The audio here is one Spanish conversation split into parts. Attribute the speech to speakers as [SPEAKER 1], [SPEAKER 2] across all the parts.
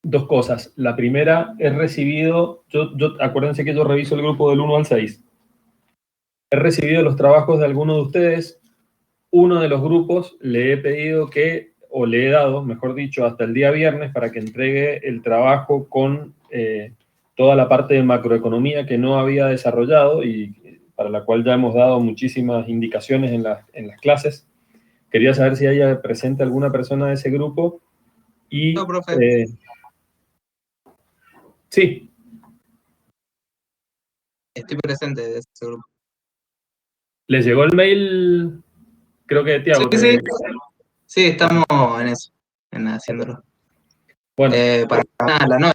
[SPEAKER 1] Dos cosas. La primera, he recibido, acuérdense que yo reviso el grupo del 1 al 6. He recibido los trabajos de algunos de ustedes. Uno de los grupos le he pedido que, o le he dado, mejor dicho, hasta el día viernes para que entregue el trabajo con toda la parte de macroeconomía que no había desarrollado y para la cual ya hemos dado muchísimas indicaciones en las clases. Quería saber si hay presente alguna persona de ese grupo. Y,
[SPEAKER 2] no, profe.
[SPEAKER 1] Sí.
[SPEAKER 2] Estoy presente de ese grupo.
[SPEAKER 1] ¿Les llegó el mail? Creo que de Tiago.
[SPEAKER 2] Sí. Sí, estamos en eso, en haciéndolo.
[SPEAKER 1] Bueno.
[SPEAKER 2] Para la noche.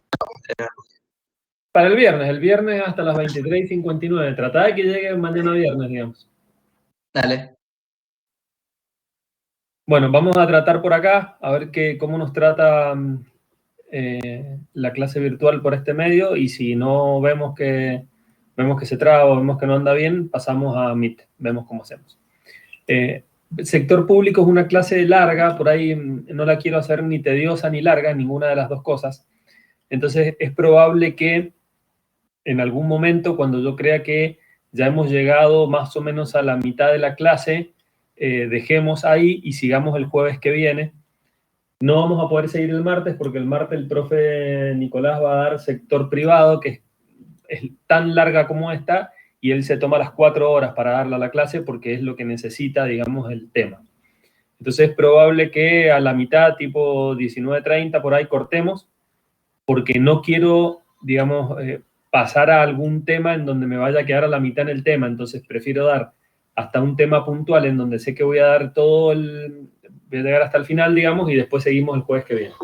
[SPEAKER 1] Para el viernes hasta las 23:59. Tratá de que llegue mañana viernes, digamos.
[SPEAKER 2] Dale.
[SPEAKER 1] Bueno, vamos a tratar por acá, a ver cómo nos trata la clase virtual por este medio, y si no vemos que se traba o vemos que no anda bien, pasamos a Meet, vemos cómo hacemos. Sector público es una clase larga, por ahí no la quiero hacer ni tediosa ni larga, ninguna de las dos cosas. Entonces es probable que en algún momento, cuando yo crea que ya hemos llegado más o menos a la mitad de la clase, dejemos ahí y sigamos el jueves que viene. No vamos a poder seguir el martes porque el martes el profe Nicolás va a dar sector privado, que es tan larga como esta, y él se toma las 4 horas para darla a la clase porque es lo que necesita, digamos, el tema. Entonces es probable que a la mitad, tipo 19:30, por ahí cortemos, porque no quiero, digamos, pasar a algún tema en donde me vaya a quedar a la mitad en el tema. Entonces prefiero dar hasta un tema puntual en donde sé que voy a dar voy a llegar hasta el final, digamos, y después seguimos el jueves que viene.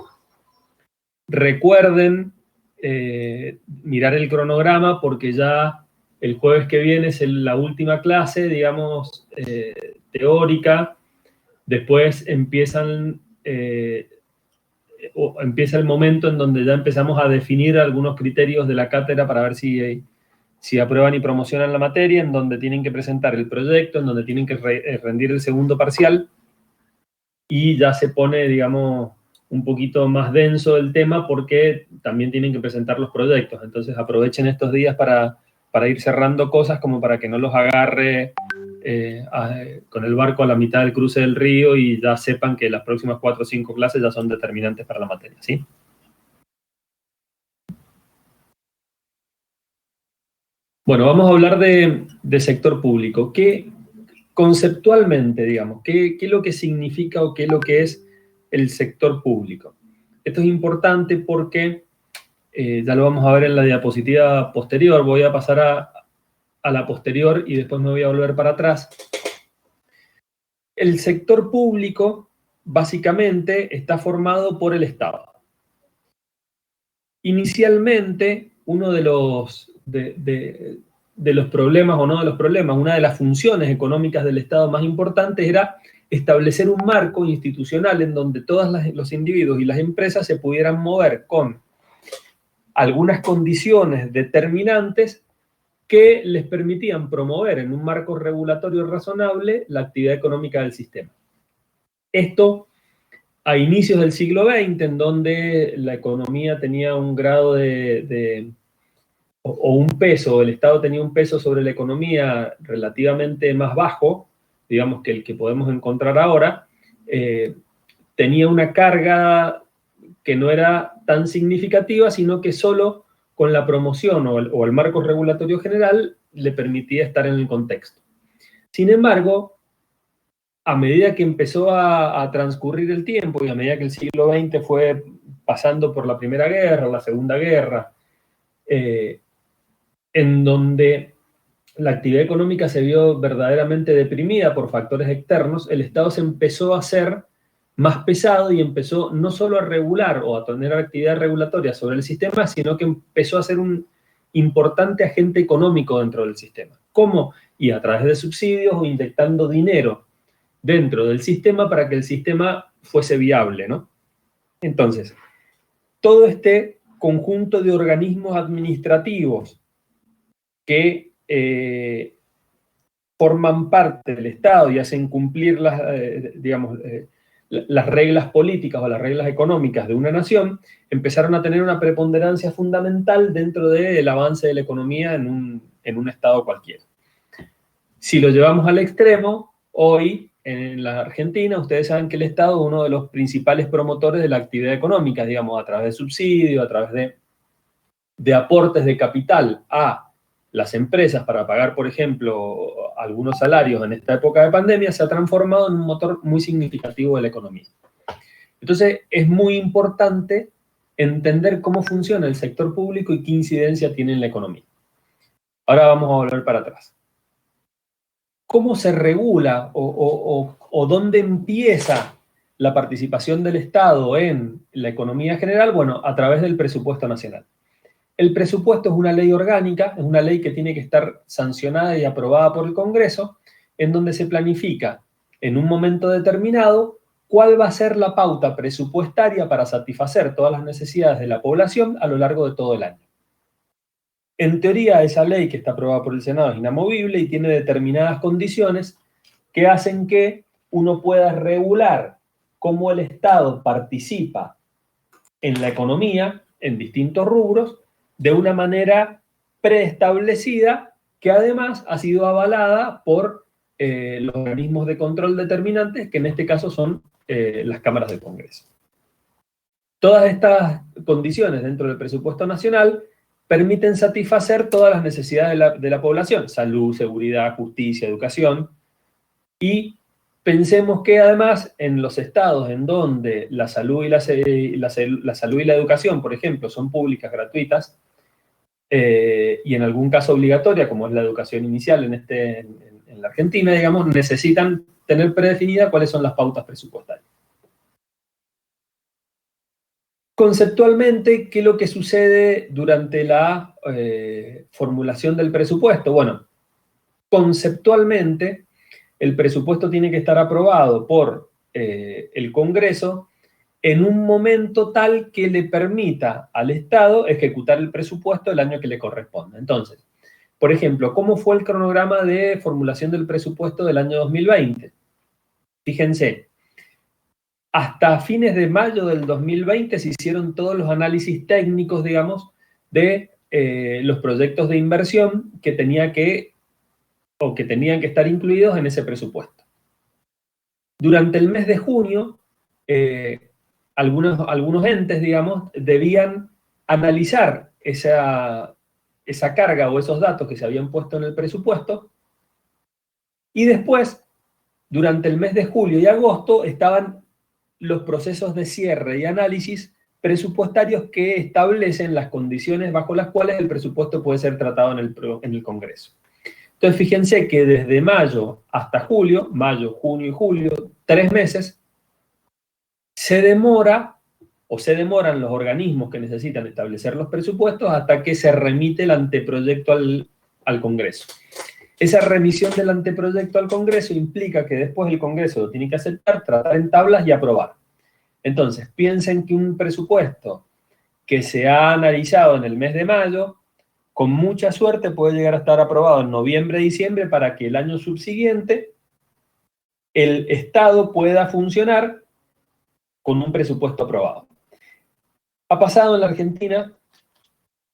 [SPEAKER 1] Recuerden mirar el cronograma porque ya el jueves que viene es la última clase, digamos, teórica. Después empieza el momento en donde ya empezamos a definir algunos criterios de la cátedra para ver si aprueban y promocionan la materia, en donde tienen que presentar el proyecto, en donde tienen que rendir el segundo parcial, y ya se pone, digamos, un poquito más denso el tema porque también tienen que presentar los proyectos. Entonces aprovechen estos días para ir cerrando cosas, como para que no los agarre con el barco a la mitad del cruce del río y ya sepan que las próximas 4 o 5 clases ya son determinantes para la materia, ¿sí? Bueno, vamos a hablar de sector público. Conceptualmente, digamos, ¿qué es lo que significa o qué es lo que es el sector público? Esto es importante porque, ya lo vamos a ver en la diapositiva posterior, voy a pasar a la posterior y después me voy a volver para atrás. El sector público básicamente está formado por el Estado. Inicialmente, uno de los problemas, o no de los problemas, una de las funciones económicas del Estado más importantes era establecer un marco institucional en donde todos los individuos y las empresas se pudieran mover con algunas condiciones determinantes que les permitían promover en un marco regulatorio razonable la actividad económica del sistema. Esto a inicios del siglo XX, en donde la economía tenía un grado o un peso, el Estado tenía un peso sobre la economía relativamente más bajo, digamos, que el que podemos encontrar ahora, tenía una carga que no era tan significativa, sino que solo con la promoción o el marco regulatorio general le permitía estar en el contexto. Sin embargo, a medida que empezó a transcurrir el tiempo y a medida que el siglo XX fue pasando por la Primera Guerra, la Segunda Guerra, en donde la actividad económica se vio verdaderamente deprimida por factores externos, el Estado se empezó a hacer más pesado y empezó no solo a regular o a tener actividad regulatoria sobre el sistema, sino que empezó a ser un importante agente económico dentro del sistema. ¿Cómo? Y a través de subsidios o inyectando dinero dentro del sistema para que el sistema fuese viable, ¿no? Entonces, todo este conjunto de organismos administrativos que forman parte del Estado y hacen cumplir las reglas políticas o las reglas económicas de una nación empezaron a tener una preponderancia fundamental dentro del avance de la economía en un estado cualquiera. Si lo llevamos al extremo, hoy en la Argentina, ustedes saben que el Estado es uno de los principales promotores de la actividad económica, digamos, a través de subsidios, a través de aportes de capital a las empresas para pagar, por ejemplo, algunos salarios en esta época de pandemia, se ha transformado en un motor muy significativo de la economía. Entonces, es muy importante entender cómo funciona el sector público y qué incidencia tiene en la economía. Ahora vamos a volver para atrás. ¿Cómo se regula o dónde empieza la participación del Estado en la economía general? Bueno, a través del presupuesto nacional. El presupuesto es una ley orgánica, es una ley que tiene que estar sancionada y aprobada por el Congreso, en donde se planifica en un momento determinado cuál va a ser la pauta presupuestaria para satisfacer todas las necesidades de la población a lo largo de todo el año. En teoría, esa ley que está aprobada por el Senado es inamovible y tiene determinadas condiciones que hacen que uno pueda regular cómo el Estado participa en la economía, en distintos rubros, de una manera preestablecida que además ha sido avalada por los organismos de control determinantes, que en este caso son las cámaras del Congreso. Todas estas condiciones dentro del presupuesto nacional permiten satisfacer todas las necesidades de la población: salud, seguridad, justicia, educación. Y pensemos que además en los estados en donde la salud y la salud y la educación, por ejemplo, son públicas, gratuitas, y en algún caso obligatoria, como es la educación inicial en la Argentina, digamos, necesitan tener predefinida cuáles son las pautas presupuestarias. Conceptualmente, ¿qué es lo que sucede durante la formulación del presupuesto? Bueno, conceptualmente, el presupuesto tiene que estar aprobado por el Congreso en un momento tal que le permita al Estado ejecutar el presupuesto el año que le corresponda. Entonces, por ejemplo, ¿cómo fue el cronograma de formulación del presupuesto del año 2020? Fíjense, hasta fines de mayo del 2020 se hicieron todos los análisis técnicos, digamos, de los proyectos de inversión que tenían que estar incluidos en ese presupuesto. Durante el mes de junio, algunos entes, digamos, debían analizar esa carga o esos datos que se habían puesto en el presupuesto, y después, durante el mes de julio y agosto, estaban los procesos de cierre y análisis presupuestarios que establecen las condiciones bajo las cuales el presupuesto puede ser tratado en el Congreso. Entonces, fíjense que desde mayo hasta julio, mayo, junio y julio, 3 meses, se demoran los organismos que necesitan establecer los presupuestos hasta que se remite el anteproyecto al Congreso. Esa remisión del anteproyecto al Congreso implica que después el Congreso lo tiene que aceptar, tratar en tablas y aprobar. Entonces, piensen que un presupuesto que se ha analizado en el mes de mayo, con mucha suerte puede llegar a estar aprobado en noviembre, diciembre, para que el año subsiguiente el Estado pueda funcionar con un presupuesto aprobado. Ha pasado en la Argentina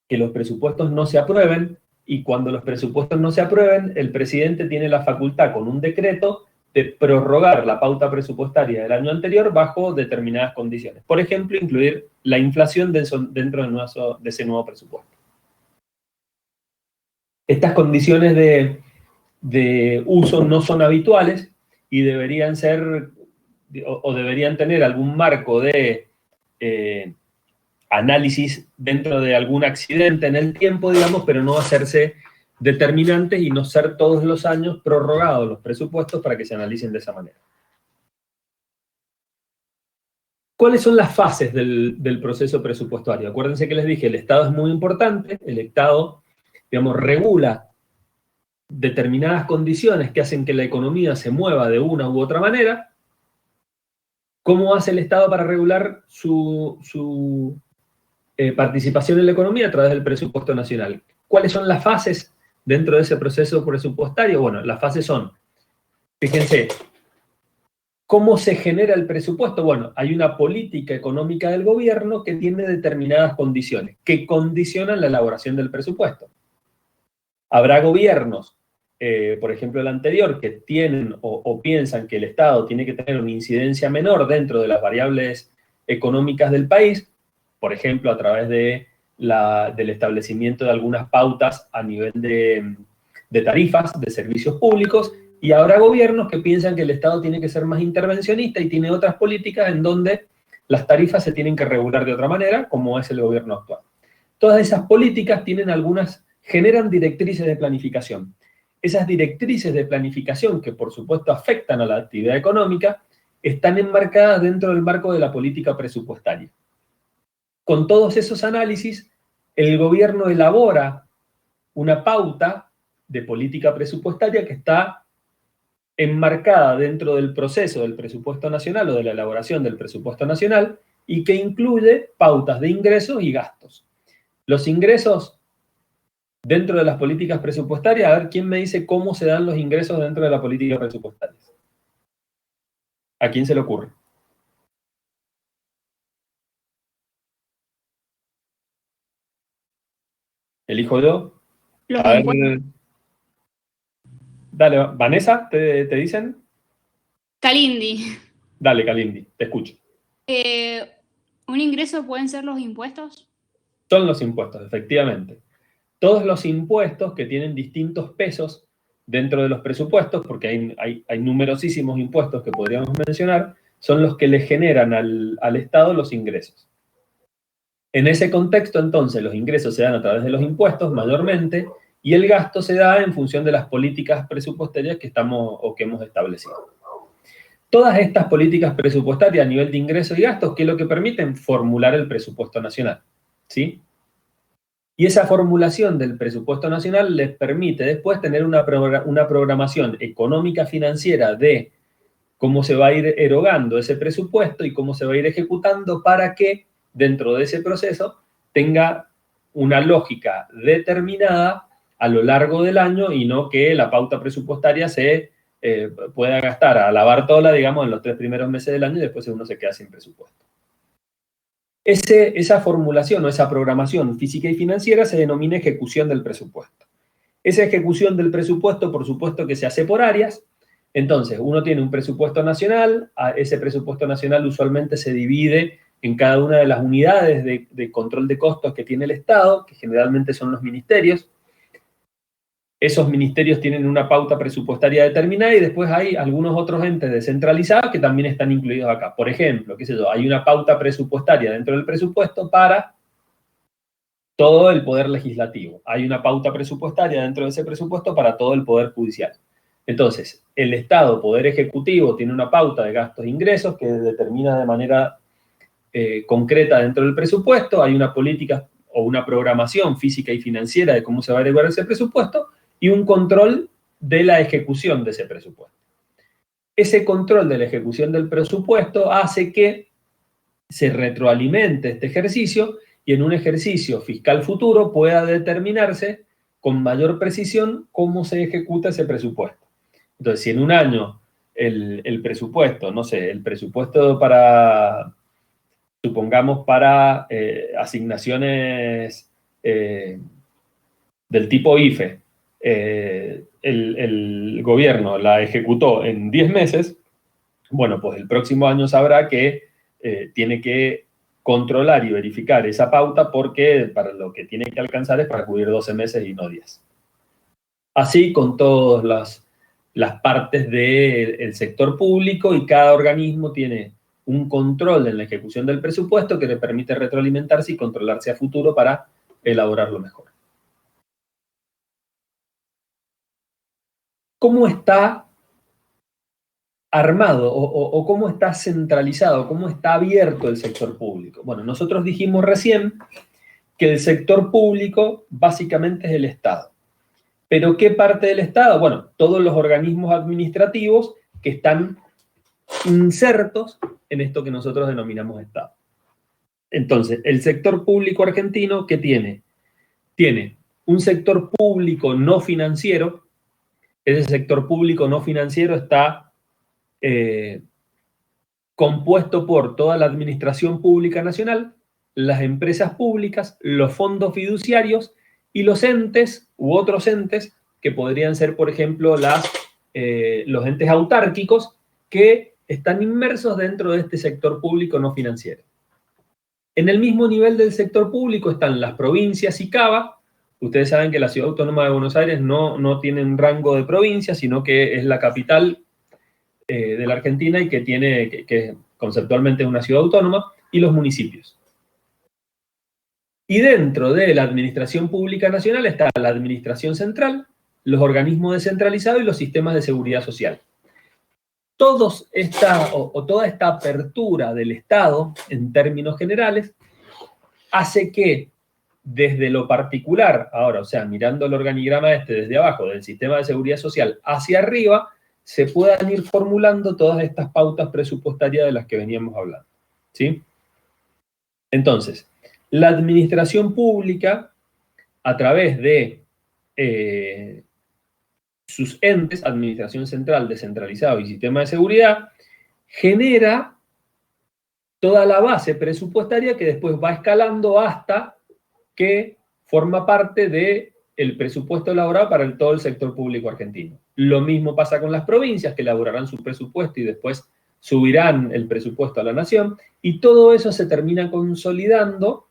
[SPEAKER 1] que los presupuestos no se aprueben, y cuando los presupuestos no se aprueben, el presidente tiene la facultad con un decreto de prorrogar la pauta presupuestaria del año anterior bajo determinadas condiciones. Por ejemplo, incluir la inflación dentro de ese nuevo presupuesto. Estas condiciones de uso no son habituales y deberían ser o deberían tener algún marco de análisis dentro de algún accidente en el tiempo, digamos, pero no hacerse determinantes y no ser todos los años prorrogados los presupuestos para que se analicen de esa manera. ¿Cuáles son las fases del proceso presupuestario? Acuérdense que les dije, el Estado es muy importante, el Estado, digamos, regula determinadas condiciones que hacen que la economía se mueva de una u otra manera. ¿Cómo hace el Estado para regular su participación en la economía? A través del presupuesto nacional. ¿Cuáles son las fases dentro de ese proceso presupuestario? Bueno, las fases son, fíjense, ¿Cómo se genera el presupuesto? Bueno, hay una política económica del gobierno que tiene determinadas condiciones, que condicionan la elaboración del presupuesto. Habrá gobiernos, por ejemplo el anterior, que tienen o piensan que el Estado tiene que tener una incidencia menor dentro de las variables económicas del país, por ejemplo a través del establecimiento de algunas pautas a nivel de tarifas, de servicios públicos, y habrá gobiernos que piensan que el Estado tiene que ser más intervencionista y tiene otras políticas en donde las tarifas se tienen que regular de otra manera, como es el gobierno actual. Todas esas políticas generan directrices de planificación. Esas directrices de planificación, que por supuesto afectan a la actividad económica, están enmarcadas dentro del marco de la política presupuestaria. Con todos esos análisis, el gobierno elabora una pauta de política presupuestaria que está enmarcada dentro del proceso del presupuesto nacional o de la elaboración del presupuesto nacional y que incluye pautas de ingresos y gastos. Los ingresos dentro de las políticas presupuestarias, a ver, ¿quién me dice cómo se dan los ingresos dentro de la política presupuestaria? ¿A quién se le ocurre? ¿Elijo yo?
[SPEAKER 3] Los
[SPEAKER 1] A
[SPEAKER 3] impuestos.
[SPEAKER 1] ver, dale, Vanessa, ¿te dicen?
[SPEAKER 3] Kalindi,
[SPEAKER 1] Dale, Kalindi, te escucho.
[SPEAKER 3] ¿un ingreso pueden ser los impuestos?
[SPEAKER 1] Son los impuestos, efectivamente. Todos los impuestos que tienen distintos pesos dentro de los presupuestos, porque hay numerosísimos impuestos que podríamos mencionar, son los que le generan al Estado los ingresos. En ese contexto, entonces, los ingresos se dan a través de los impuestos mayormente, y el gasto se da en función de las políticas presupuestarias que hemos establecido. Todas estas políticas presupuestarias a nivel de ingresos y gastos, ¿qué es lo que permiten? Formular el presupuesto nacional, ¿sí? Y esa formulación del presupuesto nacional les permite después tener una programación económica financiera de cómo se va a ir erogando ese presupuesto y cómo se va a ir ejecutando para que dentro de ese proceso tenga una lógica determinada a lo largo del año y no que la pauta presupuestaria se pueda gastar a la Bartola, digamos, en los 3 primeros meses del año y después uno se queda sin presupuesto. Esa formulación o esa programación física y financiera se denomina ejecución del presupuesto. Esa ejecución del presupuesto, por supuesto que se hace por áreas. Entonces, uno tiene un presupuesto nacional, ese presupuesto nacional usualmente se divide en cada una de las unidades de control de costos que tiene el Estado, que generalmente son los ministerios. Esos ministerios tienen una pauta presupuestaria determinada y después hay algunos otros entes descentralizados que también están incluidos acá. Por ejemplo, qué sé yo, hay una pauta presupuestaria dentro del presupuesto para todo el poder legislativo. Hay una pauta presupuestaria dentro de ese presupuesto para todo el poder judicial. Entonces, el Estado, Poder Ejecutivo, tiene una pauta de gastos e ingresos que determina de manera concreta dentro del presupuesto. Hay una política o una programación física y financiera de cómo se va a adecuar ese presupuesto y un control de la ejecución de ese presupuesto. Ese control de la ejecución del presupuesto hace que se retroalimente este ejercicio y en un ejercicio fiscal futuro pueda determinarse con mayor precisión cómo se ejecuta ese presupuesto. Entonces, si en un año el presupuesto, no sé, el presupuesto para, supongamos, para asignaciones del tipo IFE, el gobierno la ejecutó en 10 meses, bueno, pues el próximo año sabrá que tiene que controlar y verificar esa pauta porque para lo que tiene que alcanzar es para cubrir 12 meses y no 10. Así con todas las partes del sector público y cada organismo tiene un control en la ejecución del presupuesto que le permite retroalimentarse y controlarse a futuro para elaborarlo mejor. ¿Cómo está armado o cómo está centralizado, cómo está abierto el sector público? Bueno, nosotros dijimos recién que el sector público básicamente es el Estado. ¿Pero qué parte del Estado? Bueno, todos los organismos administrativos que están insertos en esto que nosotros denominamos Estado. Entonces, el sector público argentino, ¿qué tiene? Tiene un sector público no financiero. Ese sector público no financiero está compuesto por toda la administración pública nacional, las empresas públicas, los fondos fiduciarios y los entes u otros entes que podrían ser, por ejemplo, los entes autárquicos que están inmersos dentro de este sector público no financiero. En el mismo nivel del sector público están las provincias y CABA. Ustedes saben que la Ciudad Autónoma de Buenos Aires no tiene un rango de provincia, sino que es la capital de la Argentina y que conceptualmente es una ciudad autónoma, y los municipios. Y dentro de la administración pública nacional está la administración central, los organismos descentralizados y los sistemas de seguridad social. Toda esta apertura del Estado, en términos generales, hace que desde lo particular, ahora, o sea, mirando el organigrama desde abajo, del sistema de seguridad social hacia arriba, se puedan ir formulando todas estas pautas presupuestarias de las que veníamos hablando, ¿sí? Entonces, la administración pública, a través de sus entes, administración central, descentralizado y sistema de seguridad, genera toda la base presupuestaria que después va escalando hasta que forma parte del presupuesto elaborado para todo el sector público argentino. Lo mismo pasa con las provincias, que elaborarán su presupuesto y después subirán el presupuesto a la nación, y todo eso se termina consolidando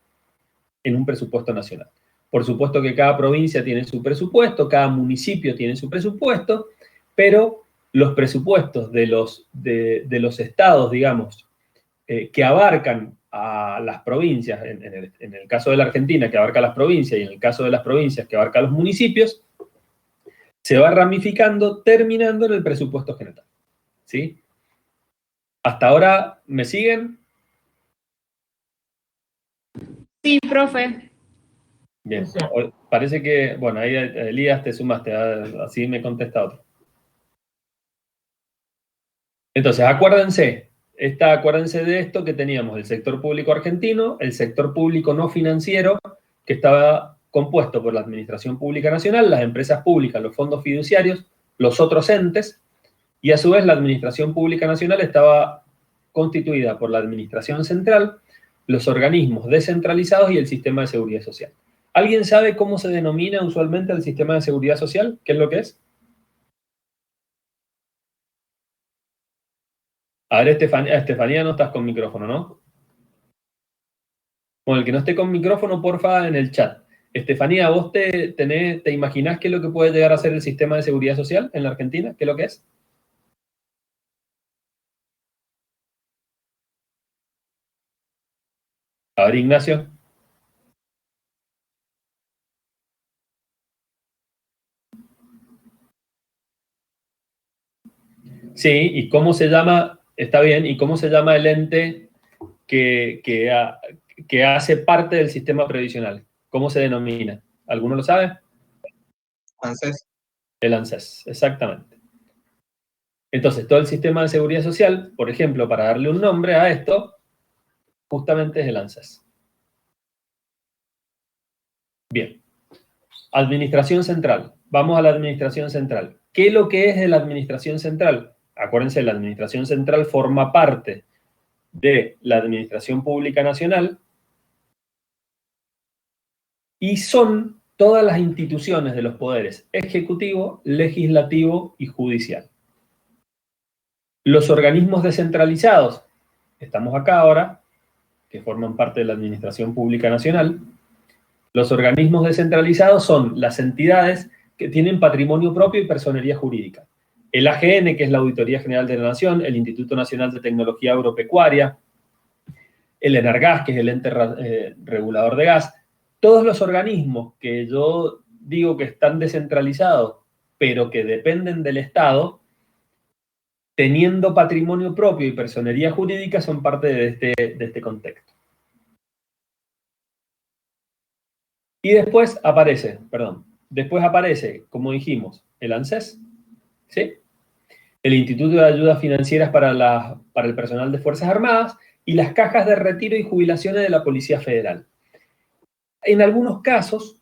[SPEAKER 1] en un presupuesto nacional. Por supuesto que cada provincia tiene su presupuesto, cada municipio tiene su presupuesto, pero los presupuestos de los estados, digamos, que abarcan a las provincias, en el caso de la Argentina, que abarca las provincias, y en el caso de las provincias, que abarca los municipios, se va ramificando, terminando en el presupuesto general, ¿sí? ¿Hasta ahora me siguen?
[SPEAKER 3] Sí, profe.
[SPEAKER 1] Bien, parece que, bueno, ahí Elías te sumaste, así me contesta otro. Entonces, acuérdense de esto que teníamos, el sector público argentino, el sector público no financiero, que estaba compuesto por la Administración Pública Nacional, las empresas públicas, los fondos fiduciarios, los otros entes, y a su vez la Administración Pública Nacional estaba constituida por la Administración Central, los organismos descentralizados y el sistema de seguridad social. ¿Alguien sabe cómo se denomina usualmente el sistema de seguridad social? ¿Qué es lo que es? A ver, Estefanía, no estás con micrófono, ¿no? Bueno, el que no esté con micrófono, porfa, en el chat. Estefanía, ¿vos te imaginás qué es lo que puede llegar a ser el sistema de seguridad social en la Argentina? ¿Qué es lo que es? A ver, Ignacio. Sí, ¿y cómo se llama? Está bien, ¿y cómo se llama el ente que hace parte del sistema previsional? ¿Cómo se denomina? ¿Alguno lo sabe?
[SPEAKER 2] ANSES.
[SPEAKER 1] El ANSES, exactamente. Entonces, todo el sistema de seguridad social, por ejemplo, para darle un nombre a esto, justamente es el ANSES. Bien. Administración central. Vamos a la administración central. ¿Qué es lo que es la administración central? Acuérdense, la administración central forma parte de la Administración Pública Nacional y son todas las instituciones de los poderes ejecutivo, legislativo y judicial. Los organismos descentralizados, estamos acá ahora, que forman parte de la Administración Pública Nacional. Los organismos descentralizados son las entidades que tienen patrimonio propio y personería jurídica. El AGN, que es la Auditoría General de la Nación, el Instituto Nacional de Tecnología Agropecuaria, el ENARGAS, que es el ente regulador de gas. Todos los organismos que yo digo que están descentralizados, pero que dependen del Estado, teniendo patrimonio propio y personería jurídica, son parte de este contexto. Y después aparece, como dijimos, el ANSES, ¿sí? El Instituto de Ayudas Financieras para el personal de Fuerzas Armadas y las cajas de retiro y jubilaciones de la Policía Federal. En algunos casos,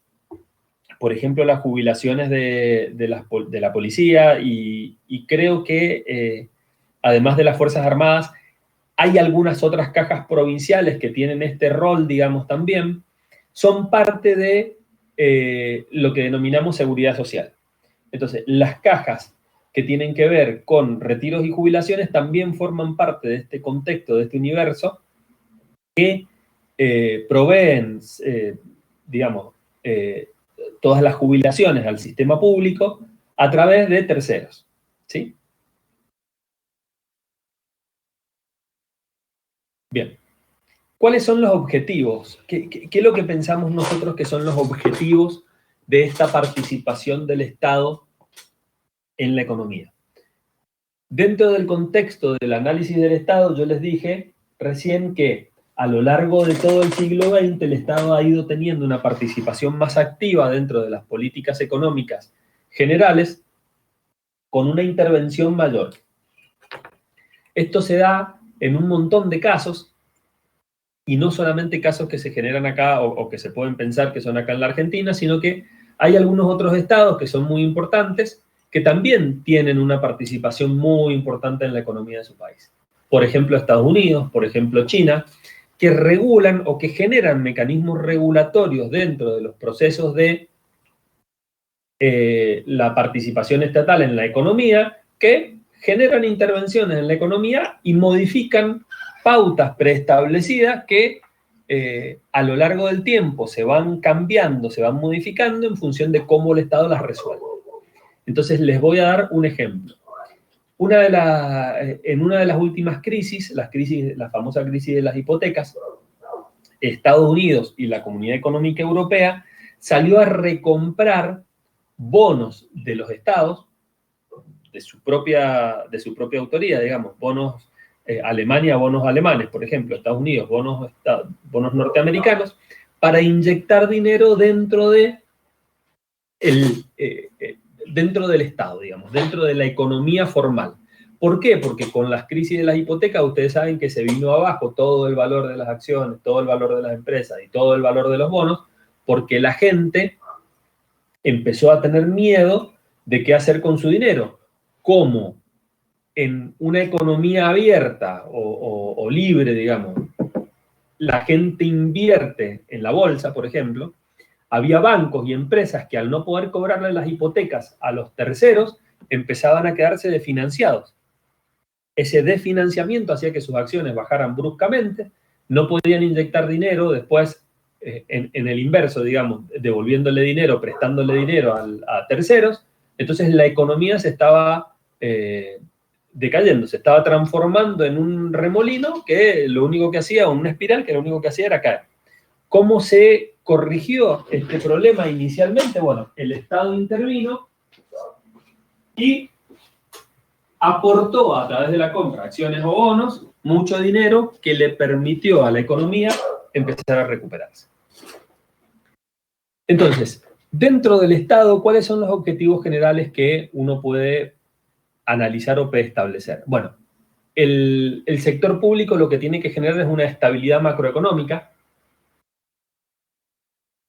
[SPEAKER 1] por ejemplo, las jubilaciones de la policía y creo que, además de las Fuerzas Armadas, Hay algunas otras cajas provinciales que tienen este rol, digamos, también. Son parte de lo que denominamos seguridad social. Entonces, las cajas que tienen que ver con retiros y jubilaciones también forman parte de este contexto, de este universo, que proveen, digamos, todas las jubilaciones al sistema público a través de terceros, ¿sí? Bien. ¿Cuáles son los objetivos? ¿Qué es lo que pensamos nosotros que son los objetivos de esta participación del Estado en la economía? Dentro del contexto del análisis del Estado, yo les dije recién que a lo largo de todo el siglo XX el Estado ha ido teniendo una participación más activa dentro de las políticas económicas generales con una intervención mayor. Esto se da en un montón de casos, y no solamente casos que se generan acá o que se pueden pensar que son acá en la Argentina, sino que hay algunos otros estados que son muy importantes que también tienen una participación muy importante en la economía de su país. Por ejemplo, Estados Unidos, por ejemplo, China, que regulan o que generan mecanismos regulatorios dentro de los procesos de la participación estatal en la economía, que generan intervenciones en la economía y modifican pautas preestablecidas que a lo largo del tiempo se van cambiando, se van modificando en función de cómo el Estado las resuelve. Entonces les voy a dar un ejemplo. En una de las últimas crisis, la famosa crisis de las hipotecas, Estados Unidos y la Comunidad Económica Europea salió a recomprar bonos de los estados, de su propia autoría, digamos, bonos Alemania, bonos alemanes, por ejemplo, Estados Unidos, bonos norteamericanos, para inyectar dinero dentro del Estado, digamos, dentro de la economía formal. ¿Por qué? Porque con las crisis de las hipotecas ustedes saben que se vino abajo todo el valor de las acciones, todo el valor de las empresas y todo el valor de los bonos, porque la gente empezó a tener miedo de qué hacer con su dinero. ¿Cómo? En una economía abierta o libre, digamos, la gente invierte en la bolsa, por ejemplo, había bancos y empresas que al no poder cobrarle las hipotecas a los terceros, empezaban a quedarse desfinanciados. Ese desfinanciamiento hacía que sus acciones bajaran bruscamente, no podían inyectar dinero, después en el inverso, digamos, devolviéndole dinero, prestándole dinero a terceros, entonces la economía se estaba decayendo, se estaba transformando en un remolino que lo único que hacía, una espiral que lo único que hacía era caer. ¿Cómo se corrigió este problema inicialmente? Bueno, el Estado intervino y aportó a través de la compra de acciones o bonos mucho dinero que le permitió a la economía empezar a recuperarse. Entonces, dentro del Estado, ¿cuáles son los objetivos generales que uno puede analizar o preestablecer? Bueno, el sector público lo que tiene que generar es una estabilidad macroeconómica.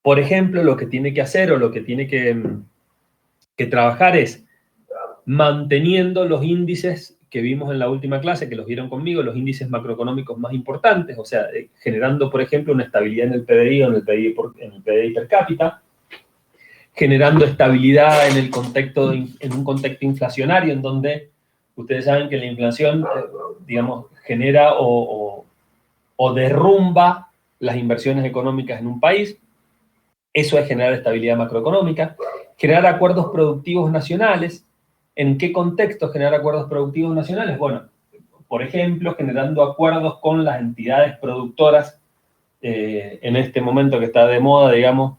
[SPEAKER 1] Por ejemplo, lo que tiene que hacer o lo que tiene que trabajar es manteniendo los índices que vimos en la última clase, que los vieron conmigo, los índices macroeconómicos más importantes, o sea, generando, por ejemplo, una estabilidad en el PBI o en el PBI per cápita, generando estabilidad en un contexto inflacionario, en donde ustedes saben que la inflación, digamos, genera o derrumba las inversiones económicas en un país. Eso es generar estabilidad macroeconómica, generar acuerdos productivos nacionales. ¿En qué contexto generar acuerdos productivos nacionales? Bueno, por ejemplo, generando acuerdos con las entidades productoras, en este momento que está de moda, digamos,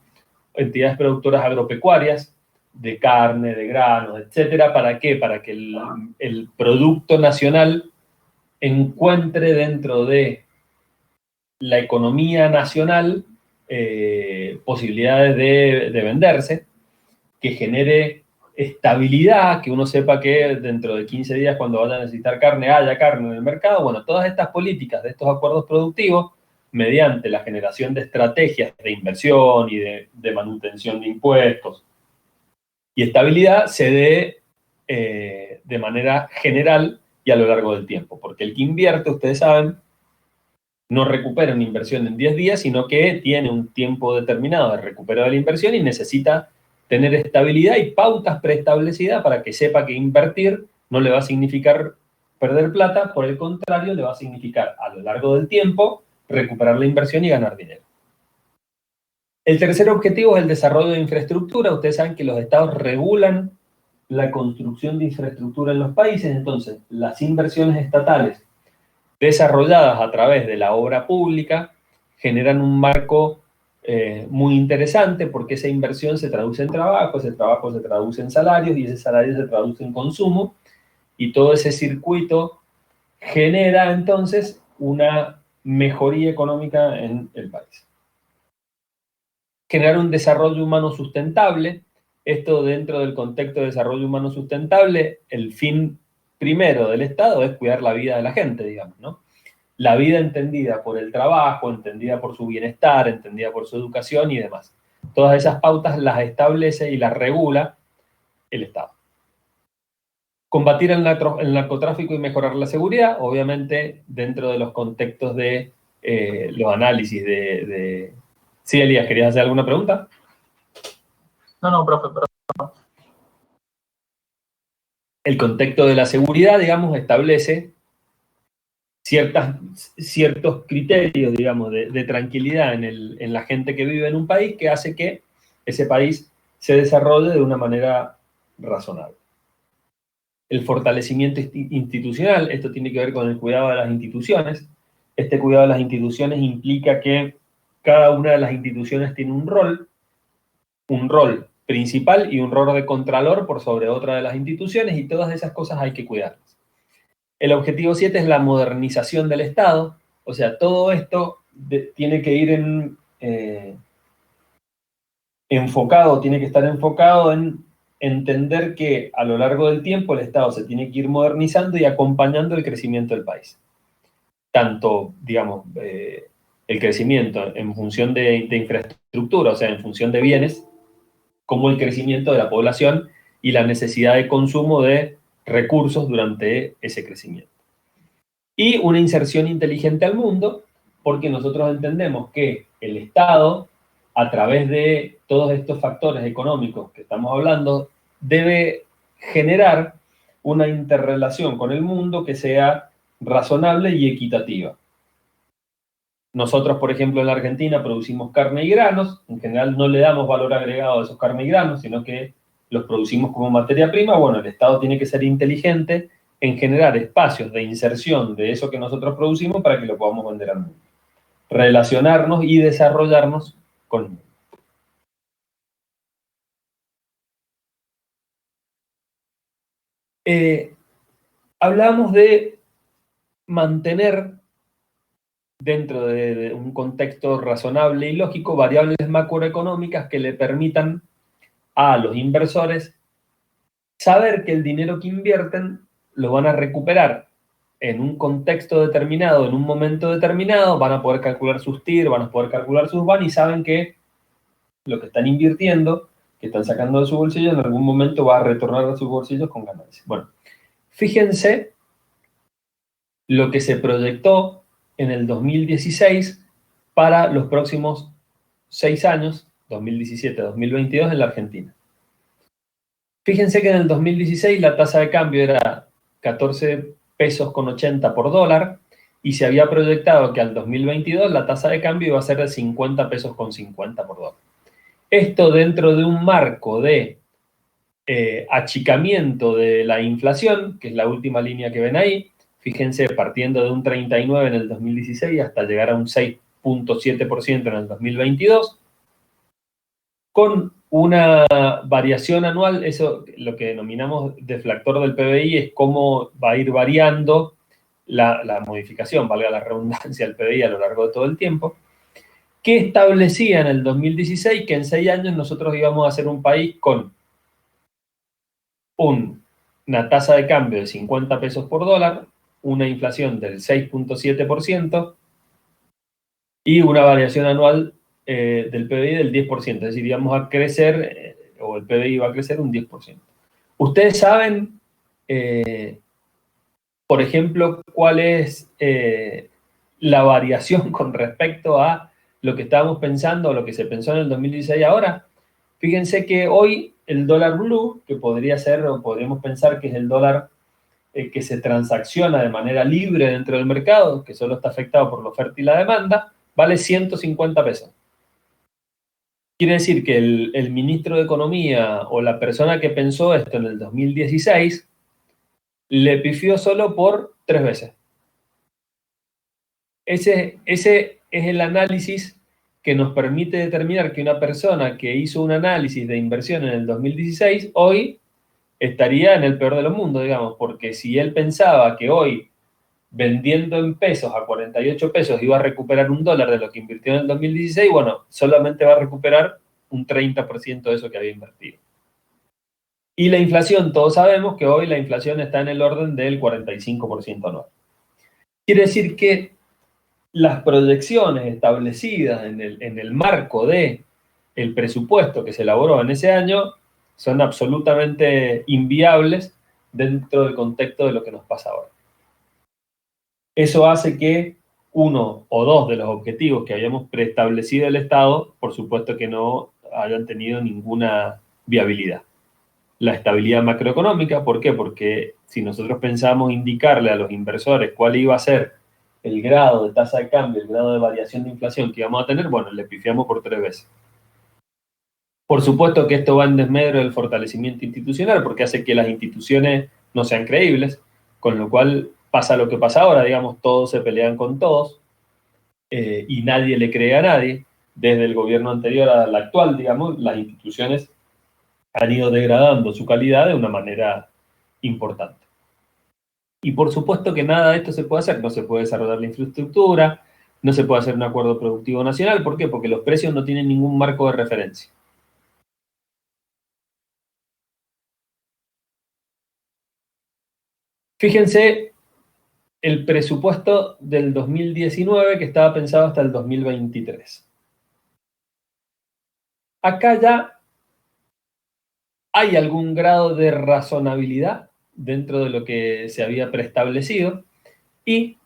[SPEAKER 1] entidades productoras agropecuarias, de carne, de granos, etcétera. ¿Para qué? Para que el producto nacional encuentre dentro de la economía nacional posibilidades de venderse, que genere estabilidad, que uno sepa que dentro de 15 días cuando vaya a necesitar carne, haya carne en el mercado. Bueno, todas estas políticas de estos acuerdos productivos, mediante la generación de estrategias de inversión y de manutención de impuestos y estabilidad, se dé de manera general y y a lo largo del tiempo. Porque el que invierte, ustedes saben, no recupera una inversión en 10 días, sino que tiene un tiempo determinado de recupero de la inversión y necesita tener estabilidad y pautas preestablecidas para que sepa que invertir no le va a significar perder plata, por el contrario, le va a significar a lo largo del tiempo recuperar la inversión y ganar dinero. El tercer objetivo es el desarrollo de infraestructura. Ustedes saben que los estados regulan la construcción de infraestructura en los países, entonces las inversiones estatales desarrolladas a través de la obra pública generan un marco muy interesante porque esa inversión se traduce en trabajo, ese trabajo se traduce en salarios y ese salario se traduce en consumo y todo ese circuito genera entonces una mejoría económica en el país. Generar un desarrollo humano sustentable. Esto dentro del contexto de desarrollo humano sustentable, el fin primero del Estado es cuidar la vida de la gente, digamos, ¿no? La vida entendida por el trabajo, entendida por su bienestar, entendida por su educación y demás. Todas esas pautas las establece y las regula el Estado. Combatir el narcotráfico y mejorar la seguridad, obviamente dentro de los contextos de los análisis de... Sí, Elías, ¿querías hacer alguna pregunta?
[SPEAKER 4] No, profe, perdón.
[SPEAKER 1] El contexto de la seguridad, digamos, establece ciertos criterios, digamos, de tranquilidad en la gente que vive en un país que hace que ese país se desarrolle de una manera razonable. El fortalecimiento institucional, esto tiene que ver con el cuidado de las instituciones. Este cuidado de las instituciones implica que cada una de las instituciones tiene un rol principal y un rol de contralor por sobre otra de las instituciones y todas esas cosas hay que cuidarlas. El objetivo 7 es la modernización del Estado, o sea, todo esto tiene que ir tiene que estar enfocado en entender que a lo largo del tiempo el Estado se tiene que ir modernizando y acompañando el crecimiento del país. Tanto, digamos, el crecimiento en función de infraestructura, o sea, en función de bienes, como el crecimiento de la población y la necesidad de consumo de recursos durante ese crecimiento. Y una inserción inteligente al mundo, porque nosotros entendemos que el Estado, a través de todos estos factores económicos que estamos hablando, debe generar una interrelación con el mundo que sea razonable y equitativa. Nosotros, por ejemplo, en la Argentina producimos carne y granos. En general no le damos valor agregado a esos carne y granos, sino que los producimos como materia prima. Bueno, el Estado tiene que ser inteligente en generar espacios de inserción de eso que nosotros producimos para que lo podamos vender al mundo. Relacionarnos y desarrollarnos con el mundo. Hablamos de mantener dentro de un contexto razonable y lógico variables macroeconómicas que le permitan a los inversores saber que el dinero que invierten lo van a recuperar en un contexto determinado, en un momento determinado, van a poder calcular sus TIR, van a poder calcular sus BAN y saben que lo que están invirtiendo, que están sacando de su bolsillo, en algún momento va a retornar a sus bolsillos con ganancias. Bueno, fíjense lo que se proyectó en el 2016 para los próximos 6 años, 2017-2022, en la Argentina. Fíjense que en el 2016 la tasa de cambio era 14 pesos con 80 por dólar y se había proyectado que al 2022 la tasa de cambio iba a ser de 50 pesos con 50 por dólar. Esto dentro de un marco de achicamiento de la inflación, que es la última línea que ven ahí. Fíjense, partiendo de un 39 en el 2016 hasta llegar a un 6.7% en el 2022, con una variación anual, eso lo que denominamos deflactor del PBI es cómo va a ir variando la modificación, valga la redundancia, del PBI a lo largo de todo el tiempo, que establecía en el 2016 que en 6 años nosotros íbamos a ser un país con una tasa de cambio de 50 pesos por dólar, una inflación del 6.7% y una variación anual del PBI del 10%. Es decir, íbamos a crecer, o el PBI va a crecer un 10%. Ustedes saben por ejemplo, cuál es la variación con respecto a lo que estábamos pensando o lo que se pensó en el 2016 ahora. Fíjense que hoy el dólar blue, que podría ser o podríamos pensar que es el dólar que se transacciona de manera libre dentro del mercado, que solo está afectado por la oferta y la demanda, vale 150 pesos. Quiere decir que el ministro de Economía o la persona que pensó esto en el 2016 le pifió solo por 3 veces. Ese es el análisis que nos permite determinar que una persona que hizo un análisis de inversión en el 2016, hoy estaría en el peor de los mundos, digamos, porque si él pensaba que hoy, vendiendo en pesos a 48 pesos, iba a recuperar $1 de lo que invirtió en el 2016, bueno, solamente va a recuperar un 30% de eso que había invertido. Y la inflación, todos sabemos que hoy la inflación está en el orden del 45% anual. Quiere decir que las proyecciones establecidas en el marco del presupuesto que se elaboró en ese año son absolutamente inviables dentro del contexto de lo que nos pasa ahora. Eso hace que uno o dos de los objetivos que habíamos preestablecido el Estado, por supuesto que no hayan tenido ninguna viabilidad. La estabilidad macroeconómica, ¿por qué? Porque si nosotros pensamos indicarle a los inversores cuál iba a ser el grado de tasa de cambio, el grado de variación de inflación que íbamos a tener, bueno, le pifiamos por 3 veces. Por supuesto que esto va en desmedro del fortalecimiento institucional, porque hace que las instituciones no sean creíbles, con lo cual pasa lo que pasa ahora, digamos, todos se pelean con todos y nadie le cree a nadie. Desde el gobierno anterior al actual, digamos, las instituciones han ido degradando su calidad de una manera importante. Y por supuesto que nada de esto se puede hacer. No se puede desarrollar la infraestructura, no se puede hacer un acuerdo productivo nacional. ¿Por qué? Porque los precios no tienen ningún marco de referencia. Fíjense el presupuesto del 2019 que estaba pensado hasta el 2023. Acá ya hay algún grado de razonabilidad dentro de lo que se había preestablecido y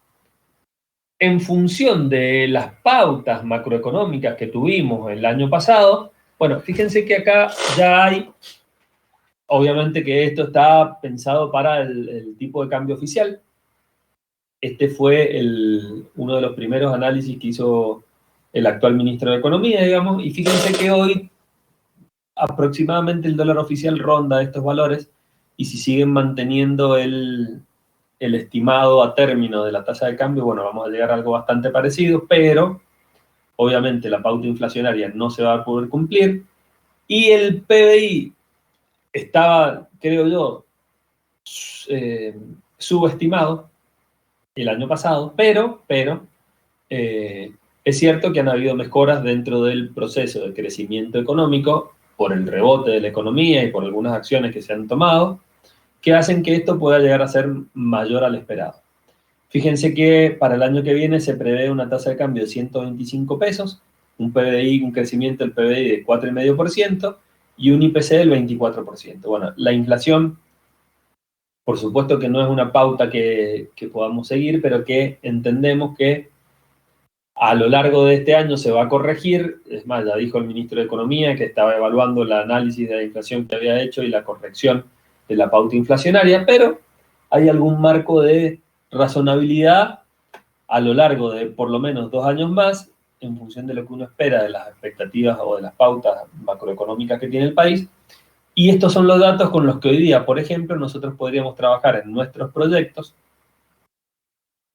[SPEAKER 1] en función de las pautas macroeconómicas que tuvimos el año pasado, bueno, fíjense que acá ya hay, obviamente que esto está pensado para el tipo de cambio oficial. Este fue uno de los primeros análisis que hizo el actual ministro de Economía, digamos, y fíjense que hoy aproximadamente el dólar oficial ronda estos valores y si siguen manteniendo el estimado a término de la tasa de cambio, bueno, vamos a llegar a algo bastante parecido, pero obviamente la pauta inflacionaria no se va a poder cumplir y el PBI estaba, creo yo, subestimado el año pasado, pero es cierto que han habido mejoras dentro del proceso de crecimiento económico por el rebote de la economía y por algunas acciones que se han tomado, que hacen que esto pueda llegar a ser mayor al esperado. Fíjense que para el año que viene se prevé una tasa de cambio de 125 pesos, un PBI, un crecimiento del PBI de 4,5% y un IPC del 24%. Bueno, la inflación, por supuesto que no es una pauta que podamos seguir, pero que entendemos que a lo largo de este año se va a corregir. Es más, ya dijo el ministro de Economía que estaba evaluando el análisis de la inflación que había hecho y la corrección de la pauta inflacionaria, pero hay algún marco de razonabilidad a lo largo de por lo menos 2 años más, en función de lo que uno espera de las expectativas o de las pautas macroeconómicas que tiene el país. Y estos son los datos con los que hoy día, por ejemplo, nosotros podríamos trabajar en nuestros proyectos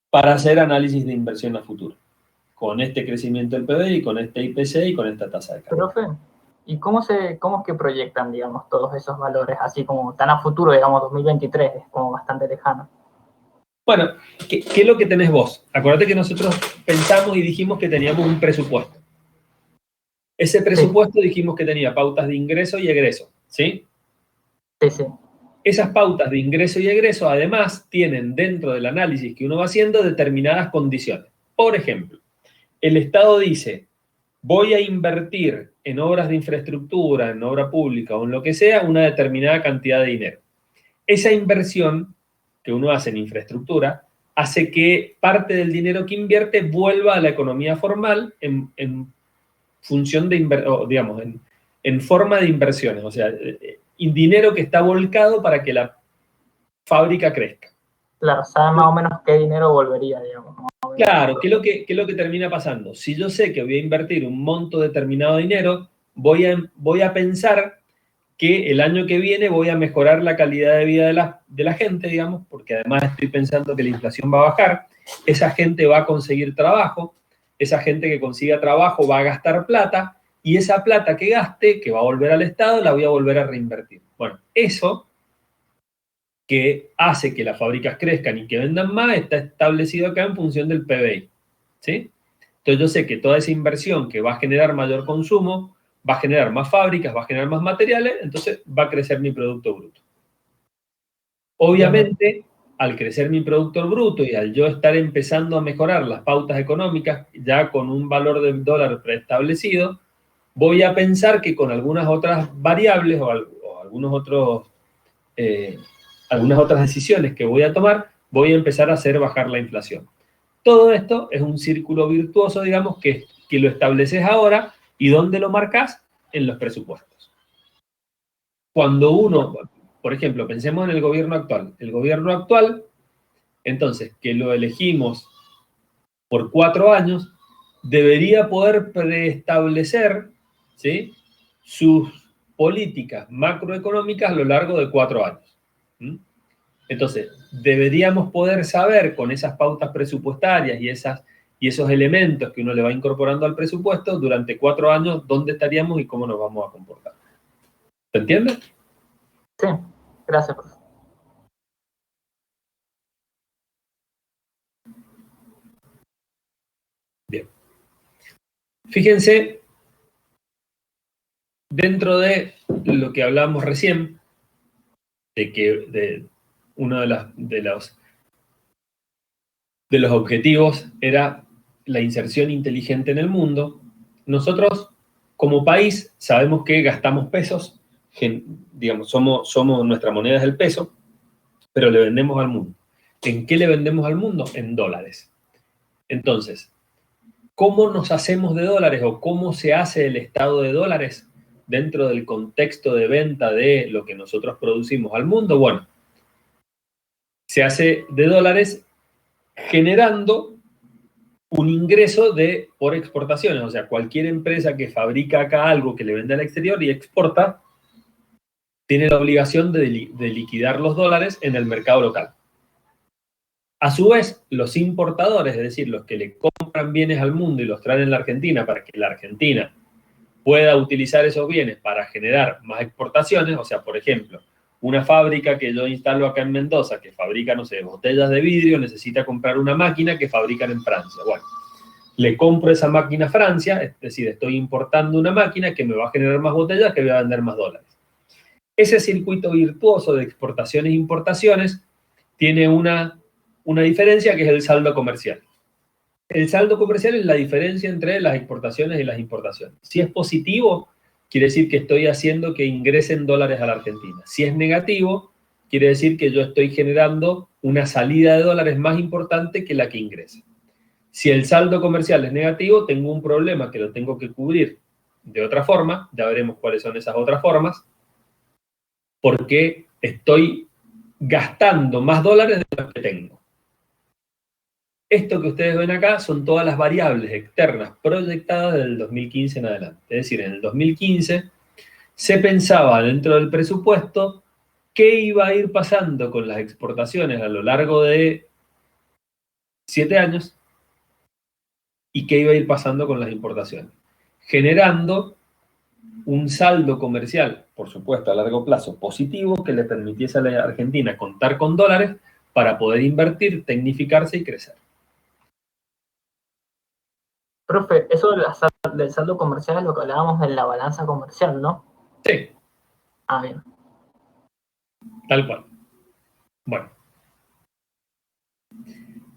[SPEAKER 1] para hacer análisis de inversión a futuro, con este crecimiento del PBI, con este IPC y con esta tasa de cambio.
[SPEAKER 4] Profe, ¿y cómo es que proyectan, digamos, todos esos valores, así como tan a futuro, digamos, 2023, es como bastante lejano?
[SPEAKER 1] Bueno, ¿qué es lo que tenés vos? Acuérdate que nosotros pensamos y dijimos que teníamos un presupuesto. Ese presupuesto dijimos que tenía pautas de ingreso y egreso, ¿sí?
[SPEAKER 4] Sí.
[SPEAKER 1] Esas pautas de ingreso y egreso, además, tienen dentro del análisis que uno va haciendo determinadas condiciones. Por ejemplo, el Estado dice, voy a invertir en obras de infraestructura, en obra pública o en lo que sea, una determinada cantidad de dinero. Esa inversión que uno hace en infraestructura hace que parte del dinero que invierte vuelva a la economía formal en función digamos, en forma de inversiones, o sea, dinero que está volcado para que la fábrica crezca.
[SPEAKER 4] Claro, saben más o menos qué dinero volvería, digamos.
[SPEAKER 1] Claro, ¿qué es lo que termina pasando? Si yo sé que voy a invertir un monto determinado de dinero, voy a pensar que el año que viene voy a mejorar la calidad de vida de la gente, digamos, porque además estoy pensando que la inflación va a bajar, esa gente va a conseguir trabajo, esa gente que consiga trabajo va a gastar plata, y esa plata que gaste, que va a volver al Estado, la voy a volver a reinvertir. Bueno, eso que hace que las fábricas crezcan y que vendan más, está establecido acá en función del PBI, ¿sí? Entonces yo sé que toda esa inversión que va a generar mayor consumo, va a generar más fábricas, va a generar más materiales, entonces va a crecer mi Producto Bruto. Obviamente, al crecer mi Producto Bruto y al yo estar empezando a mejorar las pautas económicas, ya con un valor del dólar preestablecido, voy a pensar que con algunas otras variables o algunos otros... algunas otras decisiones que voy a tomar, voy a empezar a hacer bajar la inflación. Todo esto es un círculo virtuoso, digamos, que lo estableces ahora y ¿dónde lo marcas? En los presupuestos. Cuando uno, por ejemplo, pensemos en el gobierno actual. El gobierno actual, entonces, que lo elegimos por 4 años, debería poder preestablecer, ¿sí?, sus políticas macroeconómicas a lo largo de 4 años. Entonces, deberíamos poder saber con esas pautas presupuestarias y esos elementos que uno le va incorporando al presupuesto durante 4 años dónde estaríamos y cómo nos vamos a comportar. ¿Se entiende?
[SPEAKER 4] Sí, gracias, profesor.
[SPEAKER 1] Bien. Fíjense, dentro de lo que hablábamos recién, de que uno de los objetivos era la inserción inteligente en el mundo, nosotros como país sabemos que gastamos pesos, digamos, nuestra moneda es el peso, pero le vendemos al mundo. ¿En qué le vendemos al mundo? En dólares. Entonces, ¿cómo nos hacemos de dólares o cómo se hace el estado de dólares dentro del contexto de venta de lo que nosotros producimos al mundo? Bueno, se hace de dólares generando un ingreso por exportaciones. O sea, cualquier empresa que fabrica acá algo que le vende al exterior y exporta, tiene la obligación de liquidar los dólares en el mercado local. A su vez, los importadores, es decir, los que le compran bienes al mundo y los traen en la Argentina para que la Argentina pueda utilizar esos bienes para generar más exportaciones, o sea, por ejemplo, una fábrica que yo instalo acá en Mendoza, que fabrica, no sé, botellas de vidrio, necesita comprar una máquina que fabrican en Francia. Bueno, le compro esa máquina a Francia, es decir, estoy importando una máquina que me va a generar más botellas, que voy a vender más dólares. Ese circuito virtuoso de exportaciones e importaciones tiene una diferencia que es el saldo comercial. El saldo comercial es la diferencia entre las exportaciones y las importaciones. Si es positivo, quiere decir que estoy haciendo que ingresen dólares a la Argentina. Si es negativo, quiere decir que yo estoy generando una salida de dólares más importante que la que ingresa. Si el saldo comercial es negativo, tengo un problema que lo tengo que cubrir de otra forma, ya veremos cuáles son esas otras formas, porque estoy gastando más dólares de los que tengo. Esto que ustedes ven acá son todas las variables externas proyectadas del 2015 en adelante. Es decir, en el 2015 se pensaba dentro del presupuesto qué iba a ir pasando con las exportaciones a lo largo de 7 años y qué iba a ir pasando con las importaciones, generando un saldo comercial, por supuesto, a largo plazo positivo que le permitiese a la Argentina contar con dólares para poder invertir, tecnificarse y crecer.
[SPEAKER 4] Profe, eso del saldo comercial es lo que hablábamos de la balanza comercial, ¿no?
[SPEAKER 1] Sí.
[SPEAKER 4] Ah, bien.
[SPEAKER 1] Tal cual. Bueno.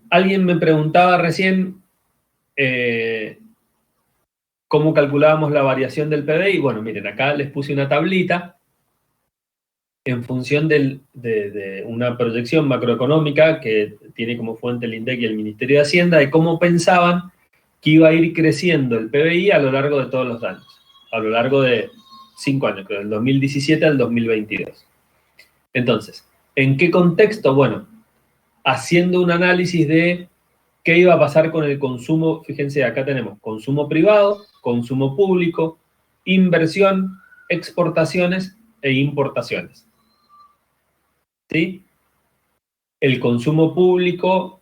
[SPEAKER 1] Alguien me preguntaba recién cómo calculábamos la variación del PBI. Bueno, miren, acá les puse una tablita en función de una proyección macroeconómica que tiene como fuente el INDEC y el Ministerio de Hacienda, de cómo pensaban que iba a ir creciendo el PBI a lo largo de todos los años, a lo largo de 5 años, creo, del 2017 al 2022. Entonces, ¿en qué contexto? Bueno, haciendo un análisis de qué iba a pasar con el consumo. Fíjense, acá tenemos consumo privado, consumo público, inversión, exportaciones e importaciones. ¿Sí? El consumo público,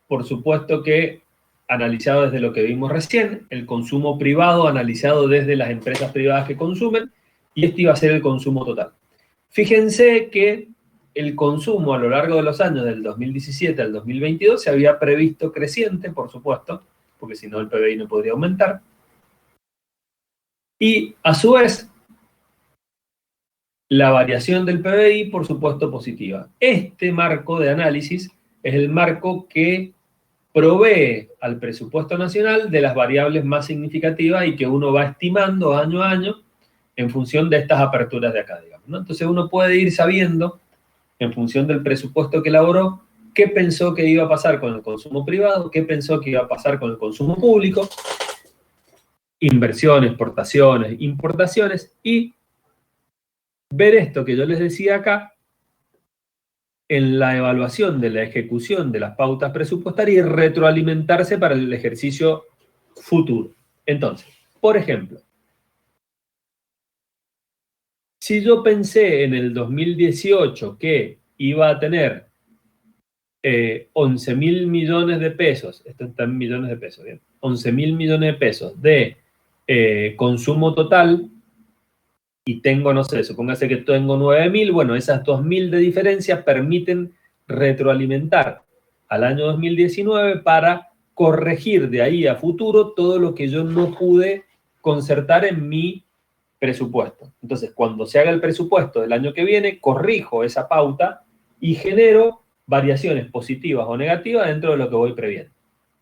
[SPEAKER 1] por supuesto que analizado desde lo que vimos recién, el consumo privado analizado desde las empresas privadas que consumen, y este iba a ser el consumo total. Fíjense que el consumo a lo largo de los años del 2017 al 2022 se había previsto creciente, por supuesto, porque si no el PBI no podría aumentar. Y a su vez, la variación del PBI, por supuesto, positiva. Este marco de análisis es el marco que provee al presupuesto nacional de las variables más significativas y que uno va estimando año a año en función de estas aperturas de acá, digamos, ¿no? Entonces uno puede ir sabiendo, en función del presupuesto que elaboró, qué pensó que iba a pasar con el consumo privado, qué pensó que iba a pasar con el consumo público, inversiones, exportaciones, importaciones, y ver esto que yo les decía acá en la evaluación de la ejecución de las pautas presupuestarias y retroalimentarse para el ejercicio futuro. Entonces, por ejemplo, si yo pensé en el 2018 que iba a tener 11.000 millones de pesos, esto está en millones de pesos, ¿bien? 11.000 millones de pesos de consumo total, y tengo, no sé, supóngase que tengo 9.000, bueno, esas 2.000 de diferencia permiten retroalimentar al año 2019 para corregir de ahí a futuro todo lo que yo no pude concertar en mi presupuesto. Entonces, cuando se haga el presupuesto del año que viene, corrijo esa pauta y genero variaciones positivas o negativas dentro de lo que voy previendo.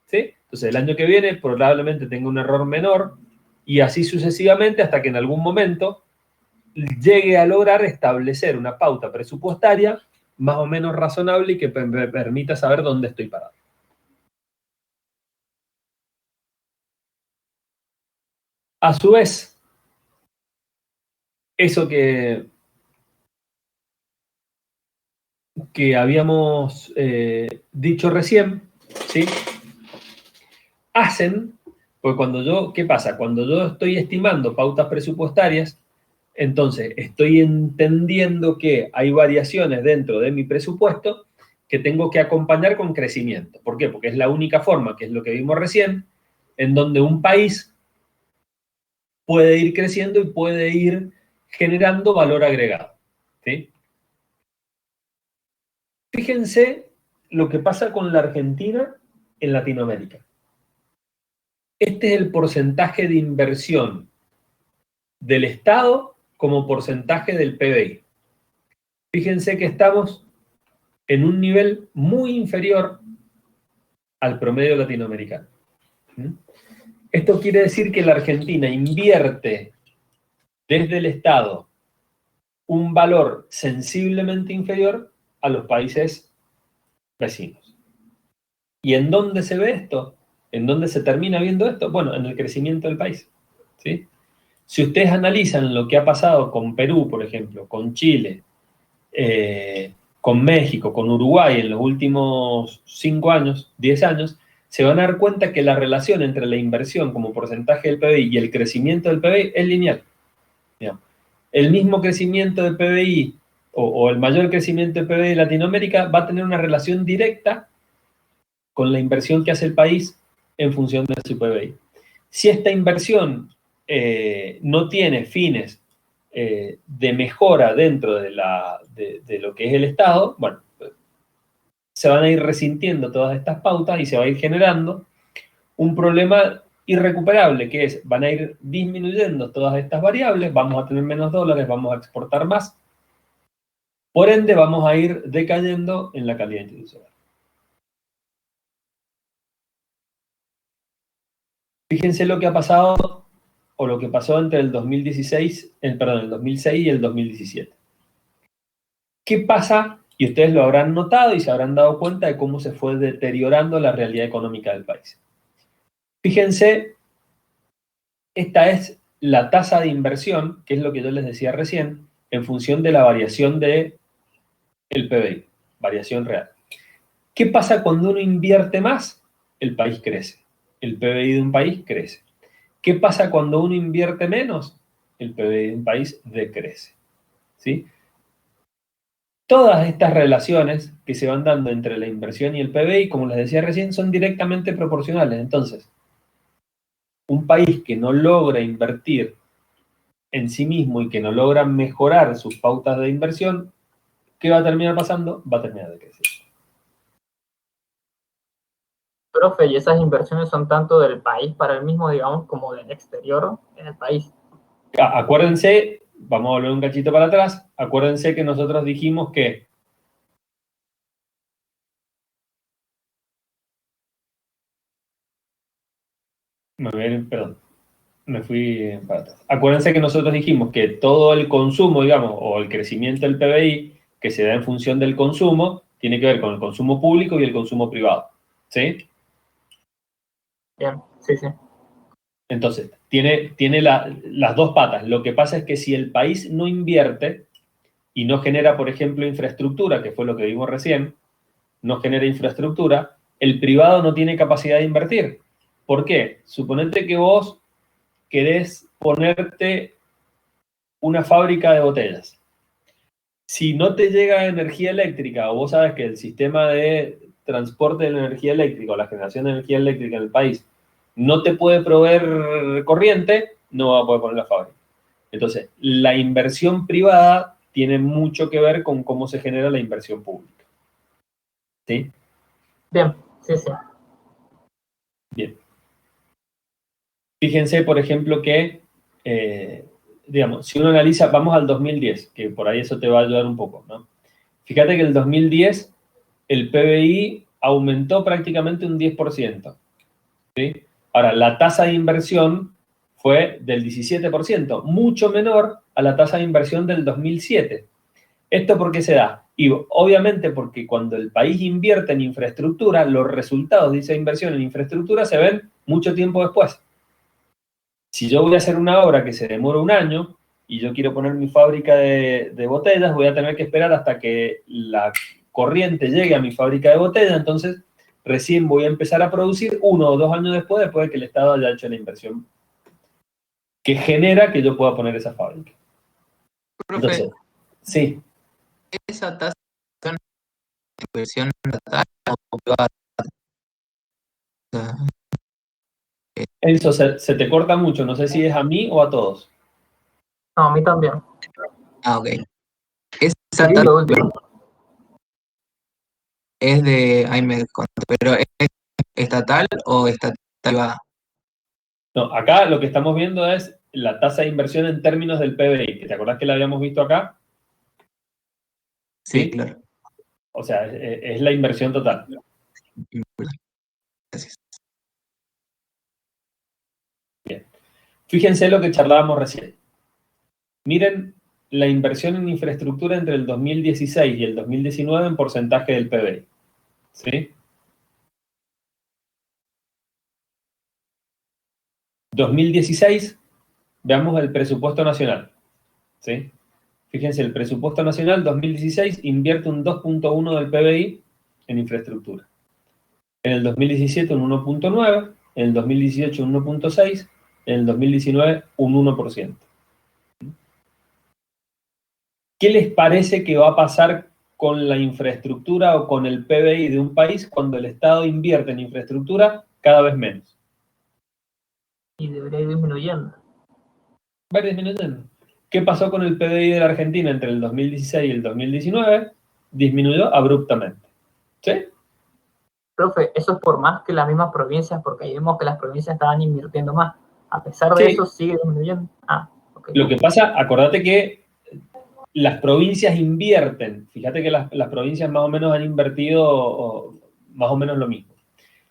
[SPEAKER 1] ¿Sí? Entonces, el año que viene probablemente tenga un error menor y así sucesivamente hasta que en algún momento llegue a lograr establecer una pauta presupuestaria más o menos razonable y que me permita saber dónde estoy parado. A su vez, eso que habíamos dicho recién, ¿sí? Hacen, pues cuando yo, ¿qué pasa? Cuando yo estoy estimando pautas presupuestarias, entonces estoy entendiendo que hay variaciones dentro de mi presupuesto que tengo que acompañar con crecimiento. ¿Por qué? Porque es la única forma, que es lo que vimos recién, en donde un país puede ir creciendo y puede ir generando valor agregado. ¿Sí? Fíjense lo que pasa con la Argentina en Latinoamérica. Este es el porcentaje de inversión del Estado como porcentaje del PBI. Fíjense que estamos en un nivel muy inferior al promedio latinoamericano. Esto quiere decir que la Argentina invierte desde el Estado un valor sensiblemente inferior a los países vecinos. ¿Y en dónde se ve esto? ¿En dónde se termina viendo esto? Bueno, en el crecimiento del país. ¿Sí? Si ustedes analizan lo que ha pasado con Perú, por ejemplo, con Chile, con México, con Uruguay en los últimos 5 años, 10 años, se van a dar cuenta que la relación entre la inversión como porcentaje del PBI y el crecimiento del PBI es lineal. Digamos. El mismo crecimiento del PBI o el mayor crecimiento del PBI de Latinoamérica va a tener una relación directa con la inversión que hace el país en función de su PBI. Si esta inversión no tiene fines de mejora dentro de lo que es el Estado, bueno, se van a ir resintiendo todas estas pautas y se va a ir generando un problema irrecuperable, que es, van a ir disminuyendo todas estas variables, vamos a tener menos dólares, vamos a exportar más, por ende vamos a ir decayendo en la calidad institucional. Fíjense lo que ha pasado, o lo que pasó entre el 2006 y el 2017. ¿Qué pasa? Y ustedes lo habrán notado y se habrán dado cuenta de cómo se fue deteriorando la realidad económica del país. Fíjense, esta es la tasa de inversión, que es lo que yo les decía recién, en función de la variación del PBI, variación real. ¿Qué pasa cuando uno invierte más? El país crece. El PBI de un país crece. ¿Qué pasa cuando uno invierte menos? El PBI de un país decrece. ¿Sí? Todas estas relaciones que se van dando entre la inversión y el PBI, como les decía recién, son directamente proporcionales. Entonces, un país que no logra invertir en sí mismo y que no logra mejorar sus pautas de inversión, ¿qué va a terminar pasando? Va a terminar de crecer.
[SPEAKER 4] Profe, ¿y esas inversiones son tanto del país para el mismo, digamos, como del exterior en el país?
[SPEAKER 1] Acuérdense, vamos a volver un cachito para atrás, acuérdense que nosotros dijimos que me fui para atrás. Acuérdense que nosotros dijimos que todo el consumo, digamos, o el crecimiento del PBI que se da en función del consumo, tiene que ver con el consumo público y el consumo privado. ¿Sí?
[SPEAKER 4] Bien, sí, sí.
[SPEAKER 1] Entonces, tiene las dos patas. Lo que pasa es que si el país no invierte y no genera, por ejemplo, infraestructura, que fue lo que vimos recién, no genera infraestructura, el privado no tiene capacidad de invertir. ¿Por qué? Suponete que vos querés ponerte una fábrica de botellas. Si no te llega energía eléctrica, o vos sabes que el sistema de transporte de la energía eléctrica o la generación de energía eléctrica en el país no te puede proveer corriente, no va a poder poner la fábrica. Entonces, la inversión privada tiene mucho que ver con cómo se genera la inversión pública. ¿Sí?
[SPEAKER 4] Bien, sí, sí.
[SPEAKER 1] Bien. Fíjense, por ejemplo, que, digamos, si uno analiza, vamos al 2010, que por ahí eso te va a ayudar un poco, ¿no? Fíjate que en el 2010 el PBI aumentó prácticamente un 10%. ¿Sí? Ahora, la tasa de inversión fue del 17%, mucho menor a la tasa de inversión del 2007. ¿Esto por qué se da? Y obviamente porque cuando el país invierte en infraestructura, los resultados de esa inversión en infraestructura se ven mucho tiempo después. Si yo voy a hacer una obra que se demora un año y yo quiero poner mi fábrica de botellas, voy a tener que esperar hasta que la corriente llegue a mi fábrica de botellas, entonces recién voy a empezar a producir 1 o 2 años después de que el Estado haya hecho la inversión que genera que yo pueda poner esa fábrica.
[SPEAKER 2] Profe,
[SPEAKER 1] Entonces, sí.
[SPEAKER 2] ¿esa tasa de inversión estatal o privada?
[SPEAKER 1] Eso se te corta mucho, no sé si es a mí o a todos.
[SPEAKER 4] No, a mí también.
[SPEAKER 2] Ah, ok.
[SPEAKER 4] Sí,
[SPEAKER 2] Esa tasa
[SPEAKER 4] lo último.
[SPEAKER 2] es de, ahí me desconto, pero ¿es estatal o estatal privada?
[SPEAKER 1] No, acá lo que estamos viendo es la tasa de inversión en términos del PBI. ¿Te acordás que la habíamos visto acá?
[SPEAKER 2] Sí, claro.
[SPEAKER 1] O sea, es la inversión total.
[SPEAKER 2] Gracias.
[SPEAKER 1] Bien. Fíjense lo que charlábamos recién. Miren la inversión en infraestructura entre el 2016 y el 2019 en porcentaje del PBI. ¿Sí? 2016, veamos el presupuesto nacional. ¿Sí? Fíjense, el presupuesto nacional 2016 invierte un 2.1 del PBI en infraestructura. En el 2017 un 1.9, en el 2018 un 1.6, en el 2019 un 1%. ¿Qué les parece que va a pasar con la infraestructura o con el PBI de un país cuando el Estado invierte en infraestructura cada vez menos?
[SPEAKER 4] Y debería ir disminuyendo.
[SPEAKER 1] Va a ir disminuyendo. ¿Qué pasó con el PBI de la Argentina entre el 2016 y el 2019? Disminuyó abruptamente. ¿Sí?
[SPEAKER 4] Profe, eso es por más que las mismas provincias, porque ahí vemos que las provincias estaban invirtiendo más. A pesar de eso, sigue disminuyendo. Ah, ok.
[SPEAKER 1] Lo que pasa, acordate que las provincias invierten. Fíjate que las provincias más o menos han invertido más o menos lo mismo.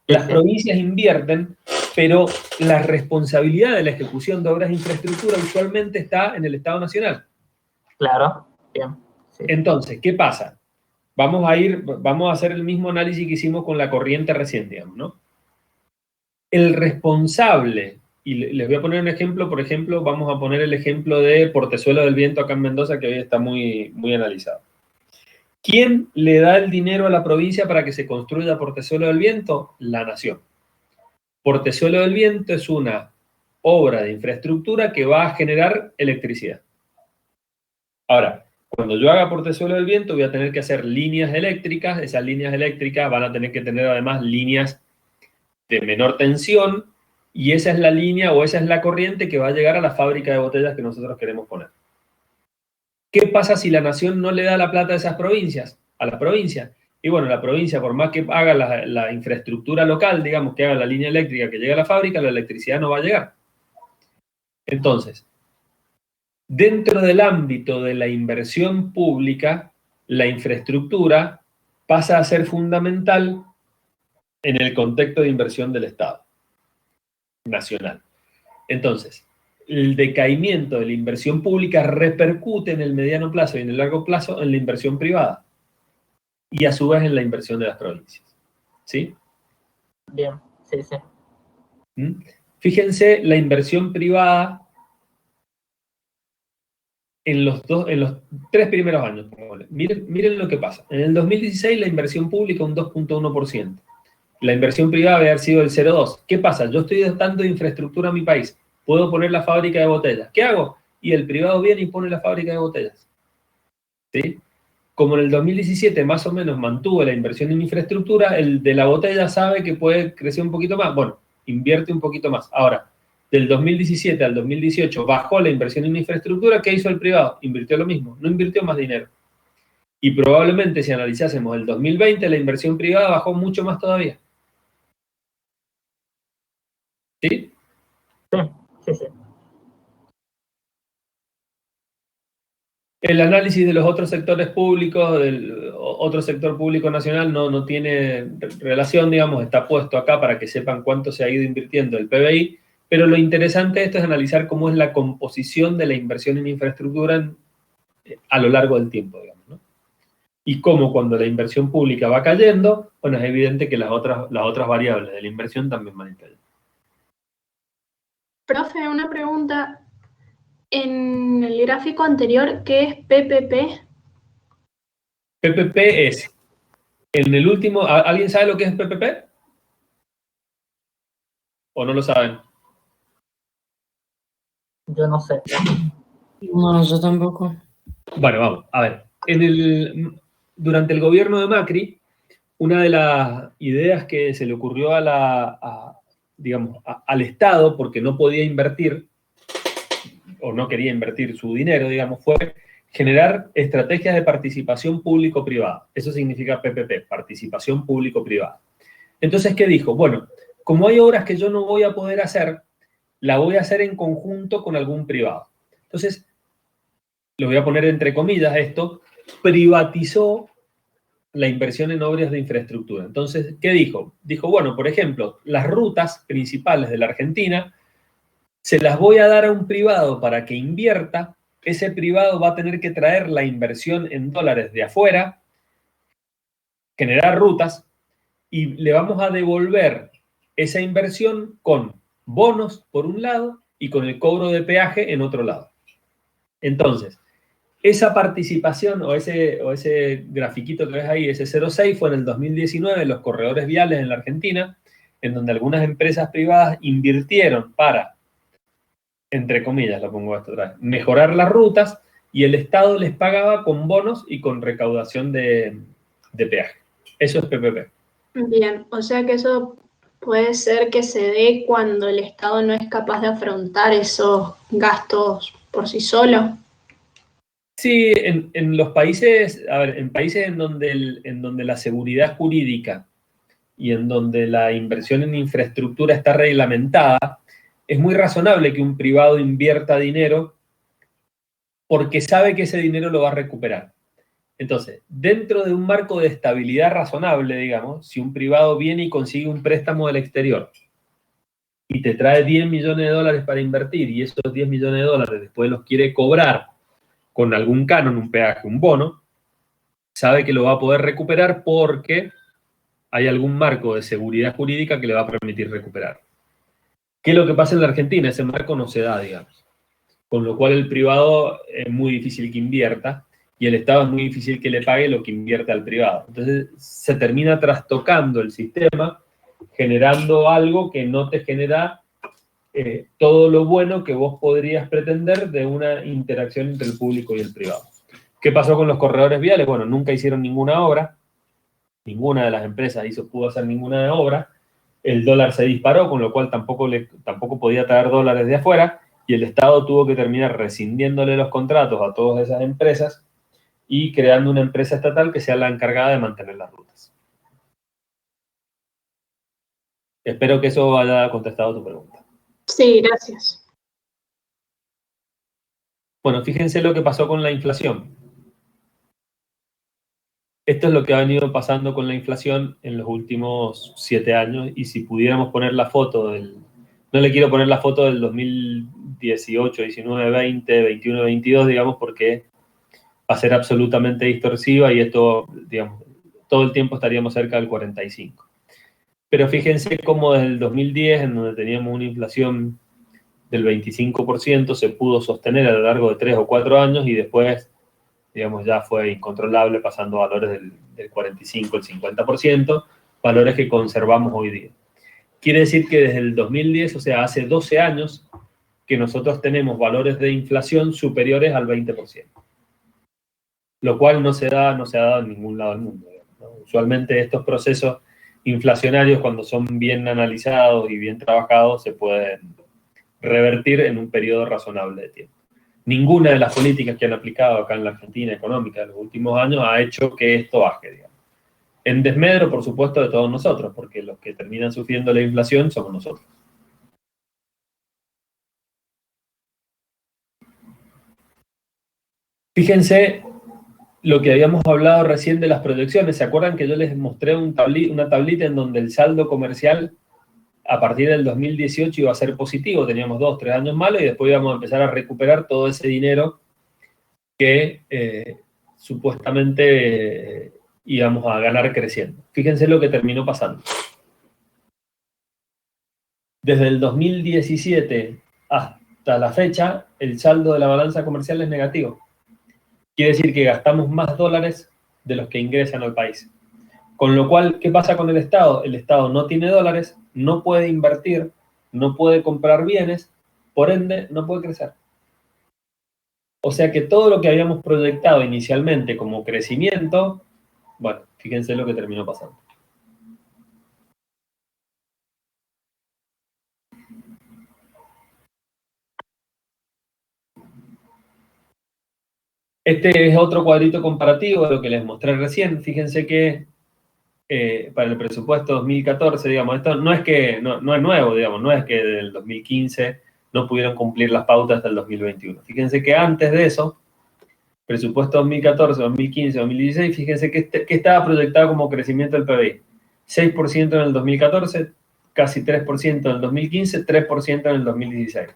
[SPEAKER 1] Las provincias invierten, pero la responsabilidad de la ejecución de obras de infraestructura usualmente está en el Estado Nacional.
[SPEAKER 4] Claro, bien. Sí.
[SPEAKER 1] Entonces, ¿qué pasa? Vamos a hacer el mismo análisis que hicimos con la corriente recién, digamos, ¿no? El responsable, y les voy a poner un ejemplo, por ejemplo, vamos a poner el ejemplo de Portezuelo del Viento acá en Mendoza, que hoy está muy, muy analizado. ¿Quién le da el dinero a la provincia para que se construya Portezuelo del Viento? La nación. Portezuelo del Viento es una obra de infraestructura que va a generar electricidad. Ahora, cuando yo haga Portezuelo del Viento, voy a tener que hacer líneas eléctricas. Esas líneas eléctricas van a tener que tener además líneas de menor tensión, y esa es la línea o esa es la corriente que va a llegar a la fábrica de botellas que nosotros queremos poner. ¿Qué pasa si la nación no le da la plata a esas provincias? A la provincia. Y bueno, la provincia, por más que haga la infraestructura local, digamos, que haga la línea eléctrica que llegue a la fábrica, la electricidad no va a llegar. Entonces, dentro del ámbito de la inversión pública, la infraestructura pasa a ser fundamental en el contexto de inversión del Estado nacional. Entonces, el decaimiento de la inversión pública repercute en el mediano plazo y en el largo plazo en la inversión privada y a su vez en la inversión de las provincias. ¿Sí?
[SPEAKER 4] Bien, sí, sí.
[SPEAKER 1] Fíjense la inversión privada en los 3 primeros años. Miren lo que pasa. En el 2016 la inversión pública un 2.1%. La inversión privada debe haber sido el 0.2%. ¿Qué pasa? Yo estoy dando infraestructura a mi país. Puedo poner la fábrica de botellas. ¿Qué hago? Y el privado viene y pone la fábrica de botellas. ¿Sí? Como en el 2017 más o menos mantuvo la inversión en infraestructura, el de la botella sabe que puede crecer un poquito más. Bueno, invierte un poquito más. Ahora, del 2017 al 2018 bajó la inversión en infraestructura. ¿Qué hizo el privado? Invirtió lo mismo. No invirtió más dinero. Y probablemente si analizásemos el 2020, la inversión privada bajó mucho más todavía. ¿Sí?
[SPEAKER 4] Sí, sí.
[SPEAKER 1] El análisis de los otros sectores públicos, del otro sector público nacional no tiene relación, digamos, está puesto acá para que sepan cuánto se ha ido invirtiendo el PBI, pero lo interesante de esto es analizar cómo es la composición de la inversión en infraestructura a lo largo del tiempo, digamos, ¿no? Y cómo cuando la inversión pública va cayendo, bueno, es evidente que las otras variables de la inversión también van cayendo.
[SPEAKER 5] Profe, una pregunta. En el gráfico anterior, ¿qué es PPP?
[SPEAKER 1] PPP es, en el último, ¿alguien sabe lo que es PPP? ¿O no lo saben?
[SPEAKER 4] Yo no sé.
[SPEAKER 6] No, yo tampoco.
[SPEAKER 1] Bueno, vamos, a ver. Durante el gobierno de Macri, una de las ideas que se le ocurrió al Estado, porque no podía invertir, o no quería invertir su dinero, digamos, fue generar estrategias de participación público-privada. Eso significa PPP, participación público-privada. Entonces, ¿qué dijo? Bueno, como hay obras que yo no voy a poder hacer, la voy a hacer en conjunto con algún privado. Entonces, lo voy a poner entre comillas esto, privatizó la inversión en obras de infraestructura. Entonces, ¿qué dijo? Dijo, bueno, por ejemplo, las rutas principales de la Argentina se las voy a dar a un privado para que invierta. Ese privado va a tener que traer la inversión en dólares de afuera, generar rutas, y le vamos a devolver esa inversión con bonos por un lado y con el cobro de peaje en otro lado. Entonces, esa participación o ese grafiquito que ves ahí, ese 0,6, fue en el 2019 en los corredores viales en la Argentina, en donde algunas empresas privadas invirtieron para, entre comillas, lo pongo esto otra vez, mejorar las rutas, y el Estado les pagaba con bonos y con recaudación de peaje. Eso es PPP.
[SPEAKER 5] Bien, o sea que eso puede ser que se dé cuando el Estado no es capaz de afrontar esos gastos por sí solo.
[SPEAKER 1] Sí, en los países, a ver, en países en donde la seguridad jurídica y en donde la inversión en infraestructura está reglamentada, es muy razonable que un privado invierta dinero porque sabe que ese dinero lo va a recuperar. Entonces, dentro de un marco de estabilidad razonable, digamos, si un privado viene y consigue un préstamo del exterior y te trae 10 millones de dólares para invertir, y esos 10 millones de dólares después los quiere cobrar con algún canon, un peaje, un bono, sabe que lo va a poder recuperar porque hay algún marco de seguridad jurídica que le va a permitir recuperar. ¿Qué es lo que pasa en la Argentina? Ese marco no se da, digamos. Con lo cual el privado es muy difícil que invierta y el Estado es muy difícil que le pague lo que invierte al privado. Entonces se termina trastocando el sistema, generando algo que no te genera todo lo bueno que vos podrías pretender de una interacción entre el público y el privado. ¿Qué pasó con los corredores viales? Bueno, nunca hicieron ninguna obra, ninguna de las empresas pudo hacer ninguna obra, el dólar se disparó, con lo cual tampoco podía traer dólares de afuera, y el Estado tuvo que terminar rescindiéndole los contratos a todas esas empresas y creando una empresa estatal que sea la encargada de mantener las rutas. Espero que eso haya contestado tu pregunta.
[SPEAKER 5] Sí, gracias.
[SPEAKER 1] Bueno, fíjense lo que pasó con la inflación. Esto es lo que ha venido pasando con la inflación en los últimos 7 años, y si pudiéramos poner la foto no le quiero poner la foto del 2018, 19, 20, 21, 22, digamos, porque va a ser absolutamente distorsiva y esto, digamos, todo el tiempo estaríamos cerca del 45. Pero fíjense cómo desde el 2010, en donde teníamos una inflación del 25%, se pudo sostener a lo largo de 3 o 4 años y después, digamos, ya fue incontrolable, pasando a valores del 45, el 50%, valores que conservamos hoy día. Quiere decir que desde el 2010, o sea, hace 12 años, que nosotros tenemos valores de inflación superiores al 20%. Lo cual no se ha dado en ningún lado del mundo, ¿no? Usualmente estos procesos inflacionarios, cuando son bien analizados y bien trabajados, se pueden revertir en un periodo razonable de tiempo. Ninguna de las políticas que han aplicado acá en la Argentina económica en los últimos años ha hecho que esto baje, digamos. En desmedro, por supuesto, de todos nosotros, porque los que terminan sufriendo la inflación somos nosotros. Fíjense lo que habíamos hablado recién de las proyecciones. ¿Se acuerdan que yo les mostré una tablita en donde el saldo comercial a partir del 2018 iba a ser positivo? Teníamos 2, 3 años malos y después íbamos a empezar a recuperar todo ese dinero que supuestamente íbamos a ganar creciendo. Fíjense lo que terminó pasando. Desde el 2017 hasta la fecha, el saldo de la balanza comercial es negativo. Quiere decir que gastamos más dólares de los que ingresan al país. Con lo cual, ¿qué pasa con el Estado? El Estado no tiene dólares, no puede invertir, no puede comprar bienes, por ende, no puede crecer. O sea que todo lo que habíamos proyectado inicialmente como crecimiento, bueno, fíjense lo que terminó pasando. Este es otro cuadrito comparativo de lo que les mostré recién. Fíjense que para el presupuesto 2014, digamos, esto no es nuevo, digamos, no es que del 2015 no pudieron cumplir las pautas del 2021. Fíjense que antes de eso, presupuesto 2014, 2015, 2016, fíjense que estaba proyectado como crecimiento del PBI. 6% en el 2014, casi 3% en el 2015, 3% en el 2016.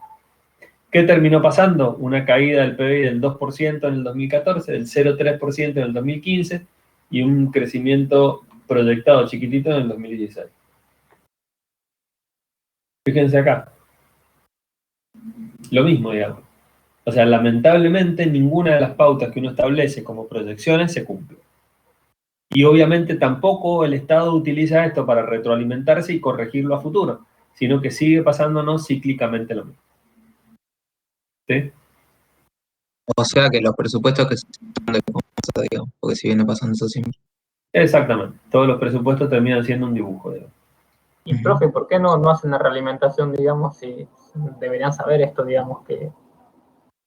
[SPEAKER 1] ¿Qué terminó pasando? Una caída del PBI del 2% en el 2014, del 0,3% en el 2015 y un crecimiento proyectado chiquitito en el 2016. Fíjense acá. Lo mismo, digamos. O sea, lamentablemente ninguna de las pautas que uno establece como proyecciones se cumple. Y obviamente tampoco el Estado utiliza esto para retroalimentarse y corregirlo a futuro, sino que sigue pasándonos cíclicamente lo mismo. ¿Sí?
[SPEAKER 2] O sea que los presupuestos que se están de confianza, digamos, porque si viene pasando eso siempre.
[SPEAKER 1] Exactamente. Todos los presupuestos terminan siendo un dibujo, digamos.
[SPEAKER 4] Y, profe, ¿por qué no hacen la realimentación, digamos, si deberían saber esto, digamos, que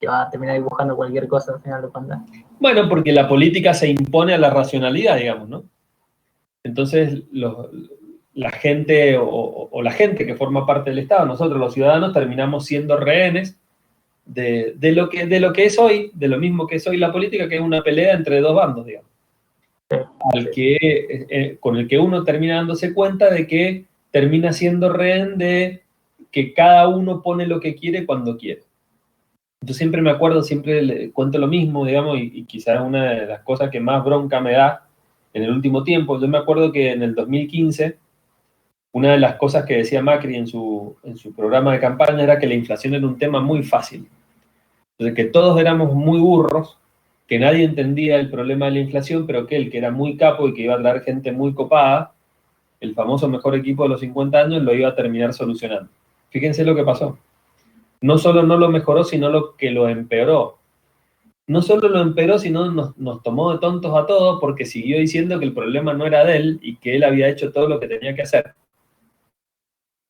[SPEAKER 4] va a terminar dibujando cualquier cosa al final de cuentas?
[SPEAKER 1] Bueno, porque la política se impone a la racionalidad, digamos, ¿no? Entonces, la gente o la gente que forma parte del Estado, nosotros los ciudadanos, terminamos siendo rehenes de lo que es hoy, de lo mismo que es hoy la política, que es una pelea entre dos bandos, digamos. Con el que uno termina dándose cuenta de que termina siendo rehén de que cada uno pone lo que quiere cuando quiere. Entonces siempre me acuerdo, siempre le cuento lo mismo, digamos, y quizás una de las cosas que más bronca me da en el último tiempo. Yo me acuerdo que en el 2015, una de las cosas que decía Macri en su programa de campaña era que la inflación era un tema muy fácil. Entonces, que todos éramos muy burros, que nadie entendía el problema de la inflación, pero que él, que era muy capo y que iba a traer gente muy copada, el famoso mejor equipo de los 50 años, lo iba a terminar solucionando. Fíjense lo que pasó. No solo no lo mejoró, sino lo que lo empeoró. No solo lo empeoró, sino nos tomó de tontos a todos porque siguió diciendo que el problema no era de él y que él había hecho todo lo que tenía que hacer.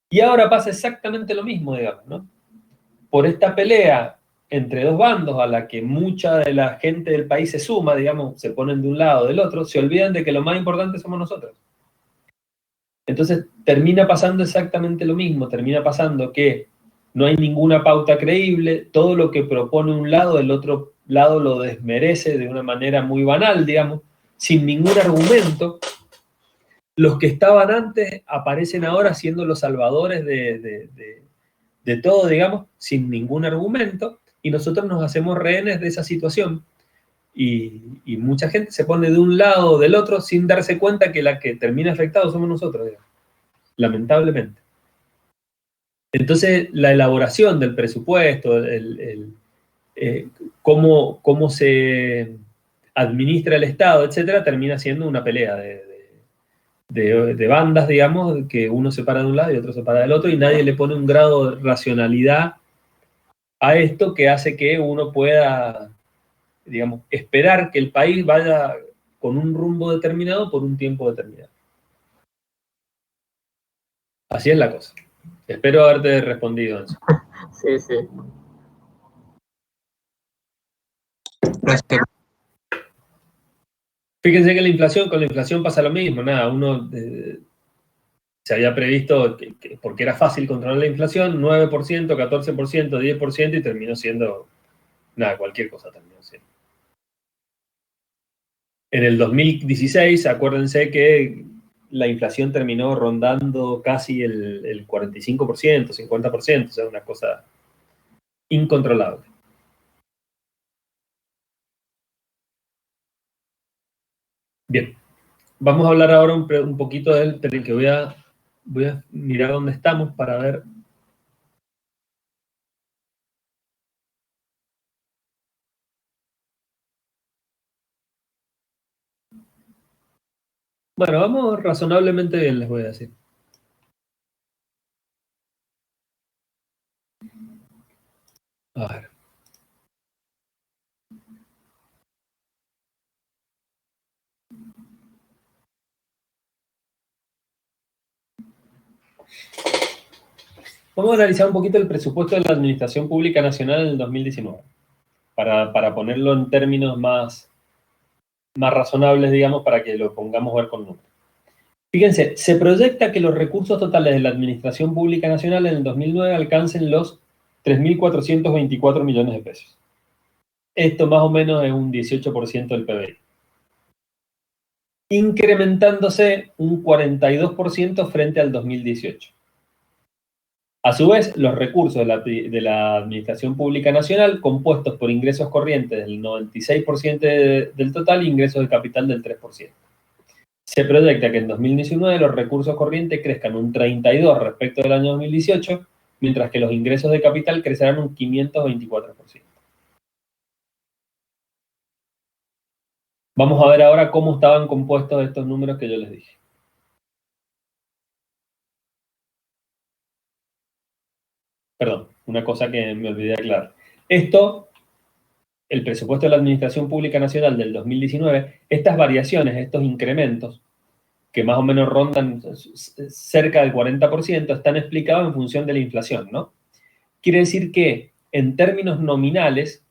[SPEAKER 1] Y ahora pasa exactamente lo mismo, digamos, ¿no? Por esta pelea entre dos bandos a la que mucha de la gente del país se suma, digamos, se ponen de un lado o del otro, se olvidan de que lo más importante somos nosotros. Entonces termina pasando exactamente lo mismo, termina pasando que no hay ninguna pauta creíble, todo lo que propone un lado, el otro lado lo desmerece de una manera muy banal, digamos, sin ningún argumento. Los que estaban antes aparecen ahora siendo los salvadores de todo, digamos, sin ningún argumento, y nosotros nos hacemos rehenes de esa situación. Y mucha gente se pone de un lado o del otro sin darse cuenta que la que termina afectado somos nosotros, digamos, lamentablemente. Entonces, la elaboración del presupuesto, cómo se administra el Estado, etcétera, termina siendo una pelea de bandas, digamos, que uno se para de un lado y otro se para del otro, y nadie le pone un grado de racionalidad a esto que hace que uno pueda, digamos, esperar que el país vaya con un rumbo determinado por un tiempo determinado. Así es la cosa. Espero haberte respondido, Enzo.
[SPEAKER 4] Sí, sí.
[SPEAKER 2] Gracias.
[SPEAKER 1] Fíjense que con la inflación pasa lo mismo, nada, uno se había previsto, porque era fácil controlar la inflación, 9%, 14%, 10%, y terminó siendo, nada, cualquier cosa terminó siendo. En el 2016, acuérdense que la inflación terminó rondando casi el 45%, 50%, o sea, una cosa incontrolable. Bien, vamos a hablar ahora un poquito del que voy a mirar dónde estamos para ver. Bueno, vamos razonablemente bien, les voy a decir. A ver. Vamos a analizar un poquito el presupuesto de la Administración Pública Nacional en el 2019, para ponerlo en términos más razonables, digamos, para que lo pongamos a ver con números. Fíjense, se proyecta que los recursos totales de la Administración Pública Nacional en el 2009 alcancen los 3.424 millones de pesos. Esto más o menos es un 18% del PBI. Incrementándose un 42% frente al 2018. A su vez, los recursos de la Administración Pública Nacional, compuestos por ingresos corrientes del 96% del total e ingresos de capital del 3%. Se proyecta que en 2019 los recursos corrientes crezcan un 32% respecto del año 2018, mientras que los ingresos de capital crecerán un 524%. Vamos a ver ahora cómo estaban compuestos estos números que yo les dije. Perdón, una cosa que me olvidé de aclarar. Esto, el presupuesto de la Administración Pública Nacional del 2019, estas variaciones, estos incrementos, que más o menos rondan cerca del 40%, están explicados en función de la inflación, ¿no? Quiere decir que en términos nominales,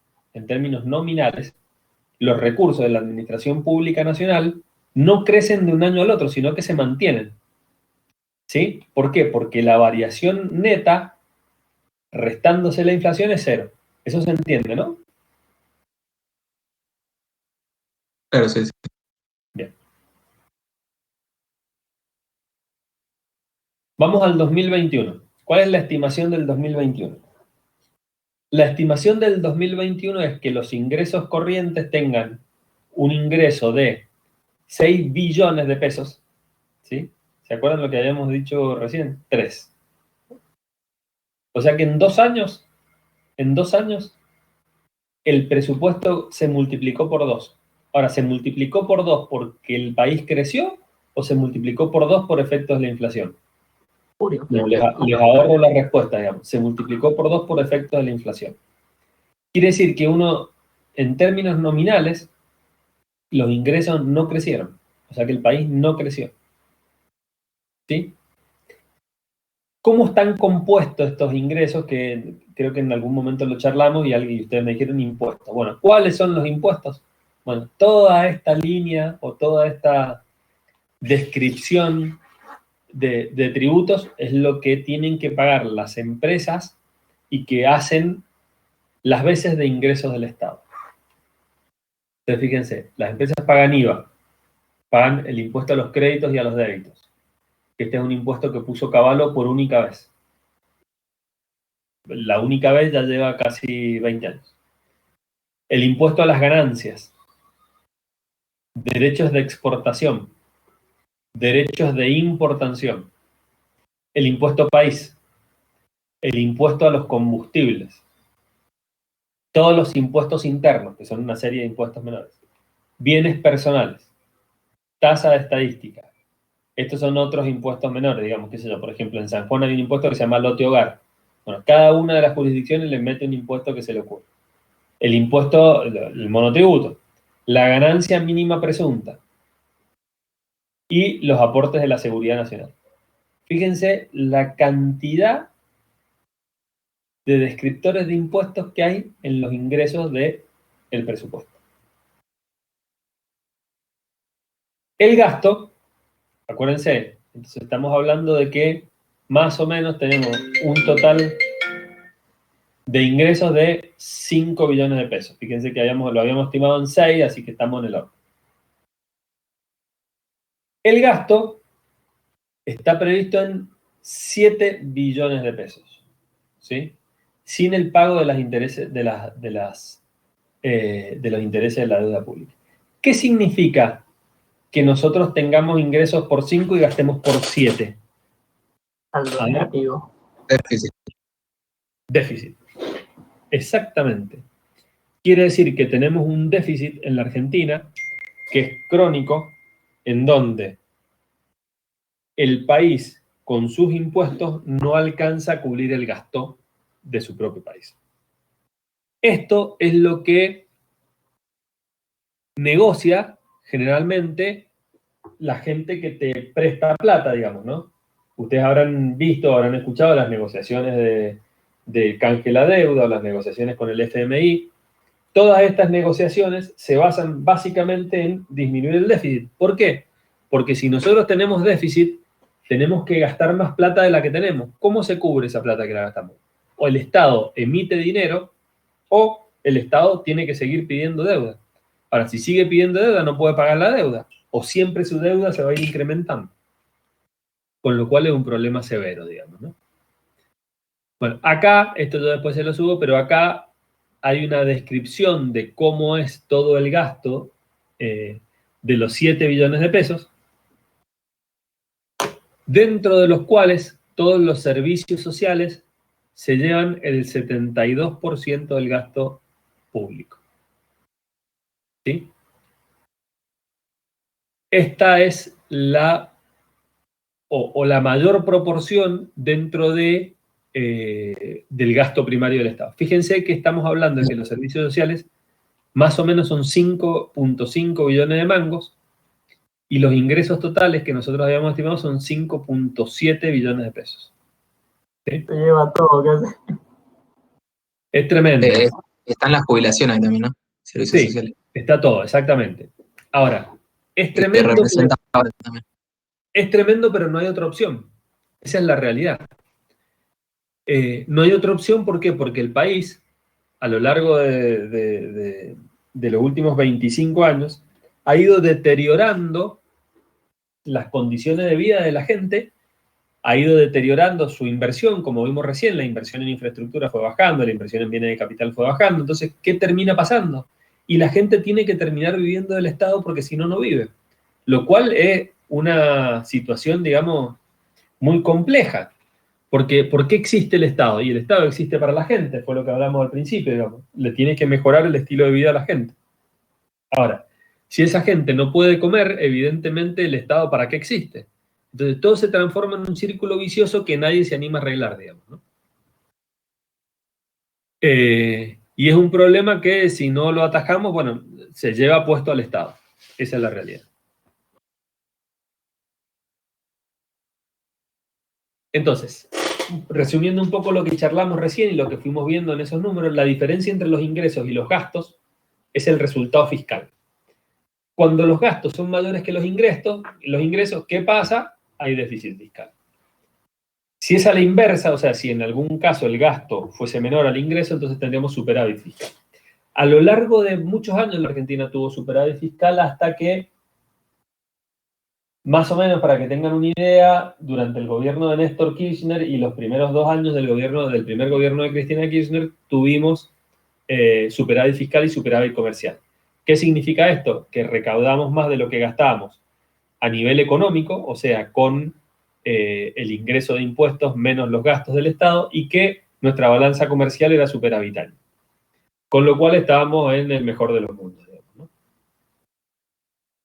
[SPEAKER 1] los recursos de la Administración Pública Nacional no crecen de un año al otro, sino que se mantienen. ¿Sí? ¿Por qué? Porque la variación neta, restándose la inflación, es cero. Eso se entiende, ¿no?
[SPEAKER 2] Claro, sí, sí.
[SPEAKER 1] Bien. Vamos al 2021. ¿Cuál es la estimación del 2021? La estimación del 2021 es que los ingresos corrientes tengan un ingreso de 6 billones de pesos, ¿sí? ¿Se acuerdan lo que habíamos dicho recién? 3. O sea que en 2 años, el presupuesto se multiplicó por 2. Ahora, ¿se multiplicó por 2 porque el país creció o se multiplicó por 2 por efectos de la inflación? No, les ahorro la respuesta, digamos. Se multiplicó por 2 por efectos de la inflación. Quiere decir que uno, en términos nominales, los ingresos no crecieron. O sea que el país no creció. ¿Sí? ¿Cómo están compuestos estos ingresos? Que creo que en algún momento lo charlamos y ustedes me dijeron impuestos. Bueno, ¿cuáles son los impuestos? Bueno, toda esta línea o toda esta descripción de tributos es lo que tienen que pagar las empresas y que hacen las veces de ingresos del Estado. Entonces, fíjense, las empresas pagan IVA, pagan el impuesto a los créditos y a los débitos. Este es un impuesto que puso Cavallo por única vez. La única vez ya lleva casi 20 años. El impuesto a las ganancias, derechos de exportación, derechos de importación, el impuesto país, el impuesto a los combustibles, todos los impuestos internos, que son una serie de impuestos menores, bienes personales, tasa de estadística. Estos son otros impuestos menores, digamos, qué sé yo, por ejemplo, en San Juan hay un impuesto que se llama lote hogar. Bueno, cada una de las jurisdicciones le mete un impuesto que se le ocurre. El impuesto, el monotributo, la ganancia mínima presunta y los aportes de la seguridad nacional. Fíjense la cantidad de descriptores de impuestos que hay en los ingresos del presupuesto. El gasto, acuérdense, entonces estamos hablando de que más o menos tenemos un total de ingresos de 5 billones de pesos. Fíjense que lo habíamos estimado en 6, así que estamos en el orden. El gasto está previsto en 7 billones de pesos, ¿sí? Sin el pago de los intereses de los intereses de la deuda pública. ¿Qué significa que nosotros tengamos ingresos por 5 y gastemos por 7?
[SPEAKER 4] Saldo negativo.
[SPEAKER 1] Déficit. Exactamente. Quiere decir que tenemos un déficit en la Argentina que es crónico, en donde el país con sus impuestos no alcanza a cubrir el gasto de su propio país. Esto es lo que negocia generalmente la gente que te presta plata, digamos, ¿no? Ustedes habrán visto, habrán escuchado las negociaciones de canje la deuda, o las negociaciones con el FMI. Todas estas negociaciones se basan básicamente en disminuir el déficit. ¿Por qué? Porque si nosotros tenemos déficit, tenemos que gastar más plata de la que tenemos. ¿Cómo se cubre esa plata que la gastamos? O el Estado emite dinero, o el Estado tiene que seguir pidiendo deuda. Ahora, si sigue pidiendo deuda, no puede pagar la deuda, o siempre su deuda se va a ir incrementando. Con lo cual es un problema severo, digamos, ¿no? Bueno, acá, esto yo después se lo subo, pero acá hay una descripción de cómo es todo el gasto de los 7 billones de pesos, dentro de los cuales todos los servicios sociales se llevan el 72% del gasto público. ¿Sí? Esta es la mayor proporción dentro del gasto primario del Estado. Fíjense que estamos hablando de que los servicios sociales más o menos son 5.5 billones de mangos y los ingresos totales que nosotros habíamos estimado son 5.7 billones de pesos. ¿Sí?
[SPEAKER 4] Se lleva todo, ¿qué hace?
[SPEAKER 1] Es tremendo.
[SPEAKER 2] Están las jubilaciones ahí también, ¿no? Servicios
[SPEAKER 1] Sí,
[SPEAKER 2] sociales.
[SPEAKER 1] está todo, exactamente. Ahora, es
[SPEAKER 2] Que
[SPEAKER 1] tremendo,
[SPEAKER 2] representa también.
[SPEAKER 1] es tremendo, pero no hay otra opción. Esa es la realidad. No hay otra opción, ¿por qué? Porque el país, a lo largo de los últimos 25 años, ha ido deteriorando las condiciones de vida de la gente ha ido deteriorando su inversión, como vimos recién, la inversión en infraestructura fue bajando, la inversión en bienes de capital fue bajando. Entonces, ¿qué termina pasando? Y la gente tiene que terminar viviendo del Estado porque si no, no vive. Lo cual es una situación, digamos, muy compleja. Porque, ¿por qué existe el Estado? Y el Estado existe para la gente, fue lo que hablamos al principio, digamos. Le tiene que mejorar el estilo de vida a la gente. Ahora, si esa gente no puede comer, evidentemente el Estado ¿para qué existe? Entonces todo se transforma en un círculo vicioso que nadie se anima a arreglar, digamos, ¿no? Y es un problema que si no lo atajamos, bueno, se lleva puesto al Estado. Esa es la realidad. Entonces, resumiendo un poco lo que charlamos recién y lo que fuimos viendo en esos números, la diferencia entre los ingresos y los gastos es el resultado fiscal. Cuando los gastos son mayores que los ingresos, ¿qué pasa? Hay déficit fiscal. Si es a la inversa, o sea, si en algún caso el gasto fuese menor al ingreso, entonces tendríamos superávit fiscal. A lo largo de muchos años la Argentina tuvo superávit fiscal hasta que, más o menos para que tengan una idea, durante el gobierno de Néstor Kirchner y los primeros 2 años del primer gobierno de Cristina Kirchner, tuvimos superávit fiscal y superávit comercial. ¿Qué significa esto? Que recaudamos más de lo que gastábamos a nivel económico, o sea, con el ingreso de impuestos menos los gastos del Estado, y que nuestra balanza comercial era superavitaria. Con lo cual estábamos en el mejor de los mundos, digamos, ¿no?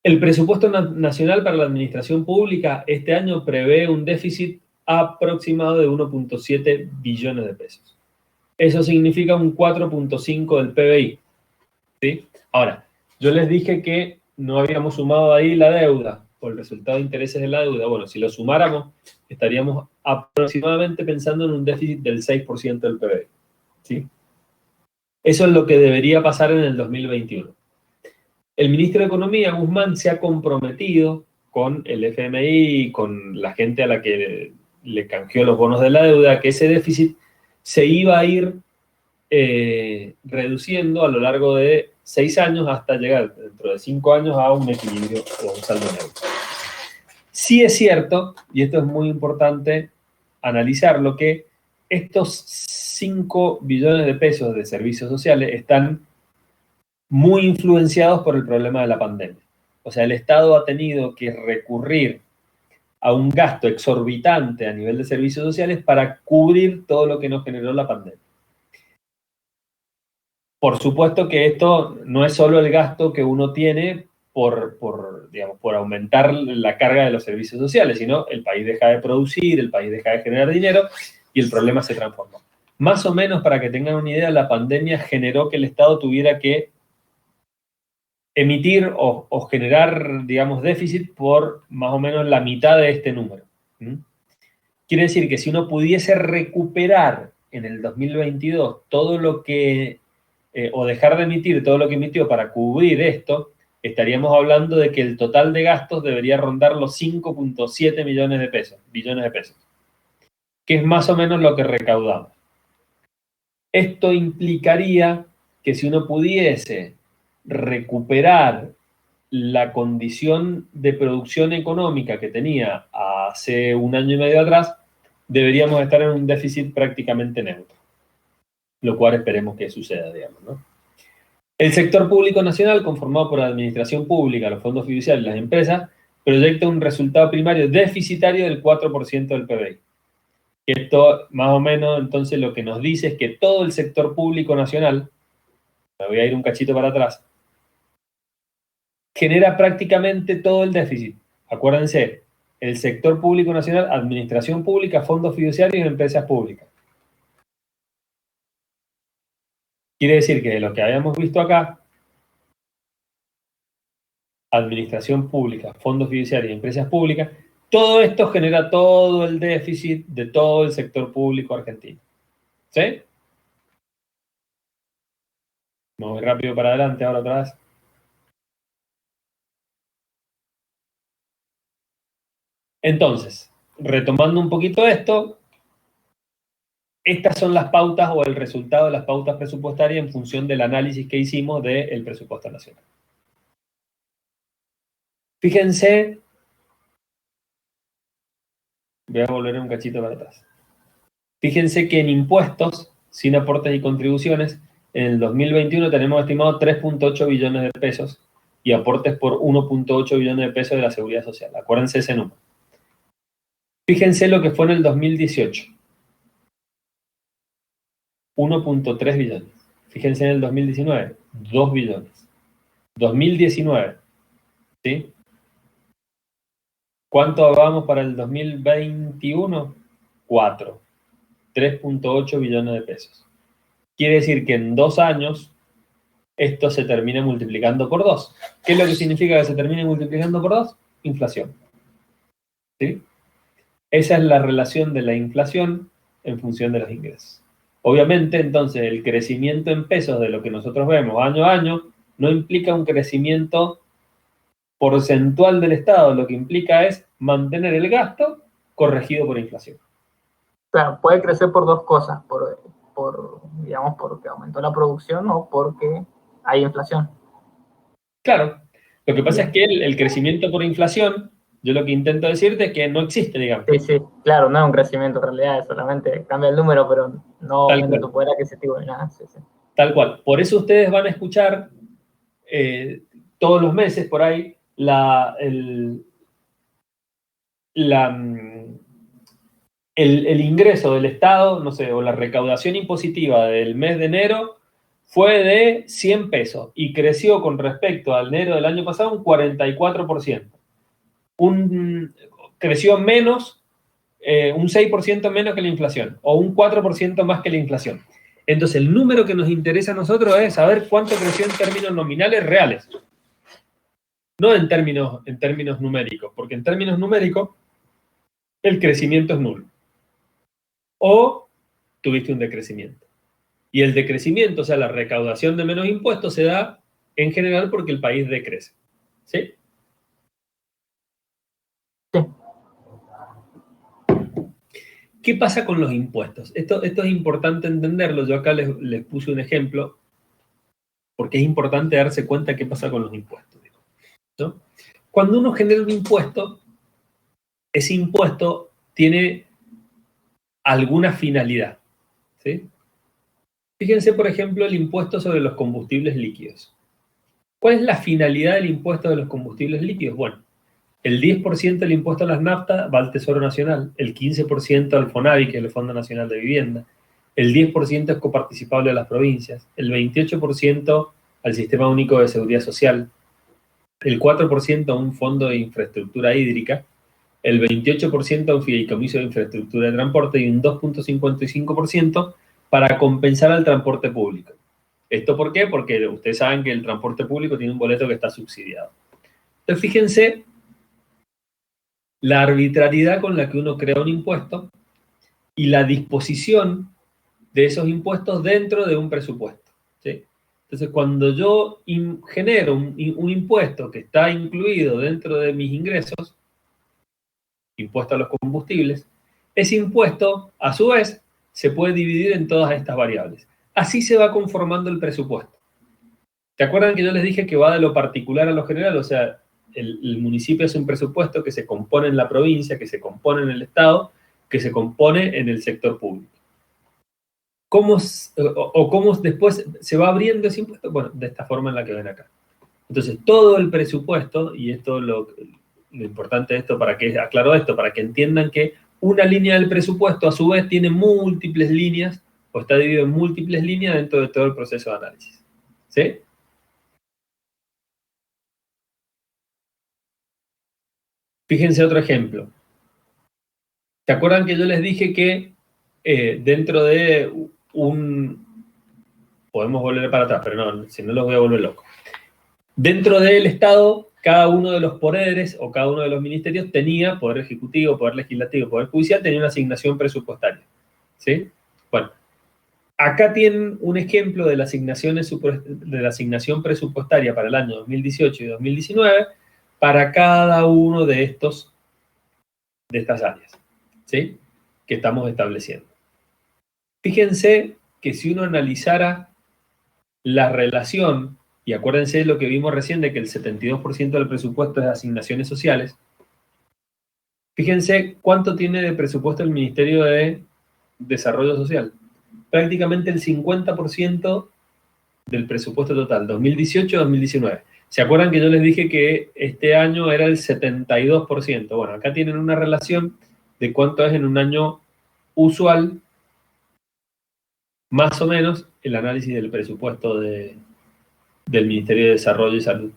[SPEAKER 1] El presupuesto nacional para la administración pública este año prevé un déficit aproximado de 1.7 billones de pesos. Eso significa un 4.5 del PBI, ¿sí? Ahora, yo les dije que no habíamos sumado ahí la deuda, por el resultado de intereses de la deuda. Bueno, si lo sumáramos, estaríamos aproximadamente pensando en un déficit del 6% del PBI, ¿sí? Eso es lo que debería pasar en el 2021. El ministro de Economía, Guzmán, se ha comprometido con el FMI, con la gente a la que le canjeó los bonos de la deuda, que ese déficit se iba a ir reduciendo a lo largo de 6 años hasta llegar dentro de 5 años a un equilibrio o un saldo neutro. Sí es cierto, y esto es muy importante analizarlo, que estos 5 billones de pesos de servicios sociales están muy influenciados por el problema de la pandemia. O sea, el Estado ha tenido que recurrir a un gasto exorbitante a nivel de servicios sociales para cubrir todo lo que nos generó la pandemia. Por supuesto que esto no es solo el gasto que uno tiene por aumentar la carga de los servicios sociales, sino el país deja de producir, el país deja de generar dinero y el problema se transforma. Más o menos, para que tengan una idea, la pandemia generó que el Estado tuviera que emitir o generar, digamos, déficit por más o menos la mitad de este número. Quiere decir que si uno pudiese recuperar en el 2022 todo lo que o dejar de emitir todo lo que emitió para cubrir esto, estaríamos hablando de que el total de gastos debería rondar los 5.7 billones de pesos, que es más o menos lo que recaudamos. Esto implicaría que si uno pudiese recuperar la condición de producción económica que tenía hace 1 año y medio atrás, deberíamos estar en un déficit prácticamente neutro, lo cual esperemos que suceda, digamos, ¿no? El sector público nacional, conformado por la administración pública, los fondos fiduciarios y las empresas, proyecta un resultado primario deficitario del 4% del PBI. Esto, más o menos, entonces lo que nos dice es que todo el sector público nacional, me voy a ir un cachito para atrás, genera prácticamente todo el déficit. Acuérdense, el sector público nacional, administración pública, fondos fiduciarios y empresas públicas. Quiere decir que de lo que habíamos visto acá, administración pública, fondos fiduciarios y empresas públicas, todo esto genera todo el déficit de todo el sector público argentino. ¿Sí? Me voy rápido para adelante ahora otra vez. Entonces, retomando un poquito esto, estas son las pautas o el resultado de las pautas presupuestarias en función del análisis que hicimos del presupuesto nacional. Fíjense Voy a volver un cachito para atrás. Fíjense que en impuestos, sin aportes y contribuciones, en el 2021 tenemos estimado 3.8 billones de pesos y aportes por 1.8 billones de pesos de la Seguridad Social. Acuérdense ese número. Fíjense lo que fue en el 2018. 1.3 billones. Fíjense en el 2019, 2 billones. 2019, ¿sí? ¿Cuánto vamos para el 2021? 4. 3.8 billones de pesos. Quiere decir que en 2 años esto se termina multiplicando por 2. ¿Qué es lo que significa que se termine multiplicando por 2? Inflación. ¿Sí? Esa es la relación de la inflación en función de los ingresos. Obviamente, entonces, el crecimiento en pesos de lo que nosotros vemos año a año no implica un crecimiento porcentual del Estado. Lo que implica es mantener el gasto corregido por inflación.
[SPEAKER 4] Claro, puede crecer por dos cosas, digamos, porque aumentó la producción o porque hay inflación.
[SPEAKER 1] Claro, lo que pasa es que el crecimiento por inflación, yo lo que intento decirte es que no existe, digamos.
[SPEAKER 4] Sí, claro, no es un crecimiento en realidad, solamente cambia el número, pero no aumenta tu poder adquisitivo ni nada. Sí. Tal
[SPEAKER 1] cual. Por eso ustedes van a escuchar todos los meses por ahí el ingreso del Estado, no sé, o la recaudación impositiva del mes de enero fue de 100 pesos y creció con respecto al enero del año pasado un 44%. Creció menos, un 6% menos que la inflación, o un 4% más que la inflación. Entonces, el número que nos interesa a nosotros es saber cuánto creció en términos nominales reales. No en términos numéricos, porque en términos numéricos el crecimiento es nulo. O tuviste un decrecimiento. Y el decrecimiento, o sea, la recaudación de menos impuestos, se da en general porque el país decrece. ¿Sí?
[SPEAKER 4] Sí.
[SPEAKER 1] ¿Qué pasa con los impuestos? Esto es importante entenderlo. Yo acá les puse un ejemplo porque es importante darse cuenta qué pasa con los impuestos, ¿no? Cuando uno genera un impuesto, ese impuesto tiene alguna finalidad, ¿sí? Fíjense, por ejemplo, el impuesto sobre los combustibles líquidos. ¿Cuál es la finalidad del impuesto de los combustibles líquidos? Bueno, el 10% del impuesto a las naftas va al Tesoro Nacional, el 15% al FONAVI, que es el Fondo Nacional de Vivienda, el 10% es coparticipable a las provincias, el 28% al Sistema Único de Seguridad Social, el 4% a un fondo de infraestructura hídrica, el 28% a un fideicomiso de infraestructura de transporte y un 2.55% para compensar al transporte público. ¿Esto por qué? Porque ustedes saben que el transporte público tiene un boleto que está subsidiado. Entonces, fíjense la arbitrariedad con la que uno crea un impuesto y la disposición de esos impuestos dentro de un presupuesto, ¿sí? Entonces, cuando yo genero un impuesto que está incluido dentro de mis ingresos, impuesto a los combustibles, ese impuesto, a su vez, se puede dividir en todas estas variables. Así se va conformando el presupuesto. ¿Se acuerdan que yo les dije que va de lo particular a lo general? O sea, el municipio es un presupuesto que se compone en la provincia, que se compone en el Estado, que se compone en el sector público. ¿Cómo después se va abriendo ese impuesto? Bueno, de esta forma en la que ven acá. Entonces, todo el presupuesto, y esto lo importante de esto, para que aclaro esto, para que entiendan que una línea del presupuesto a su vez tiene múltiples líneas, o está dividido en múltiples líneas dentro de todo el proceso de análisis. ¿Sí? Fíjense otro ejemplo. ¿Se acuerdan que yo les dije que dentro de podemos volver para atrás, pero no, si no los voy a volver locos. Dentro del Estado, cada uno de los poderes o cada uno de los ministerios tenía, poder ejecutivo, poder legislativo, poder judicial, tenía una asignación presupuestaria. ¿Sí? Bueno, acá tienen un ejemplo de la asignación presupuestaria para el año 2018 y 2019 para cada uno de estas áreas, ¿sí? Que estamos estableciendo. Fíjense que si uno analizara la relación, y acuérdense de lo que vimos recién de que el 72% del presupuesto es de asignaciones sociales, Fíjense cuánto tiene de presupuesto el Ministerio de Desarrollo Social. Prácticamente el 50% del presupuesto total, 2018-2019. ¿Se acuerdan que yo les dije que este año era el 72%? Bueno, acá tienen una relación de cuánto es en un año usual, más o menos, el análisis del presupuesto del Ministerio de Desarrollo y Salud.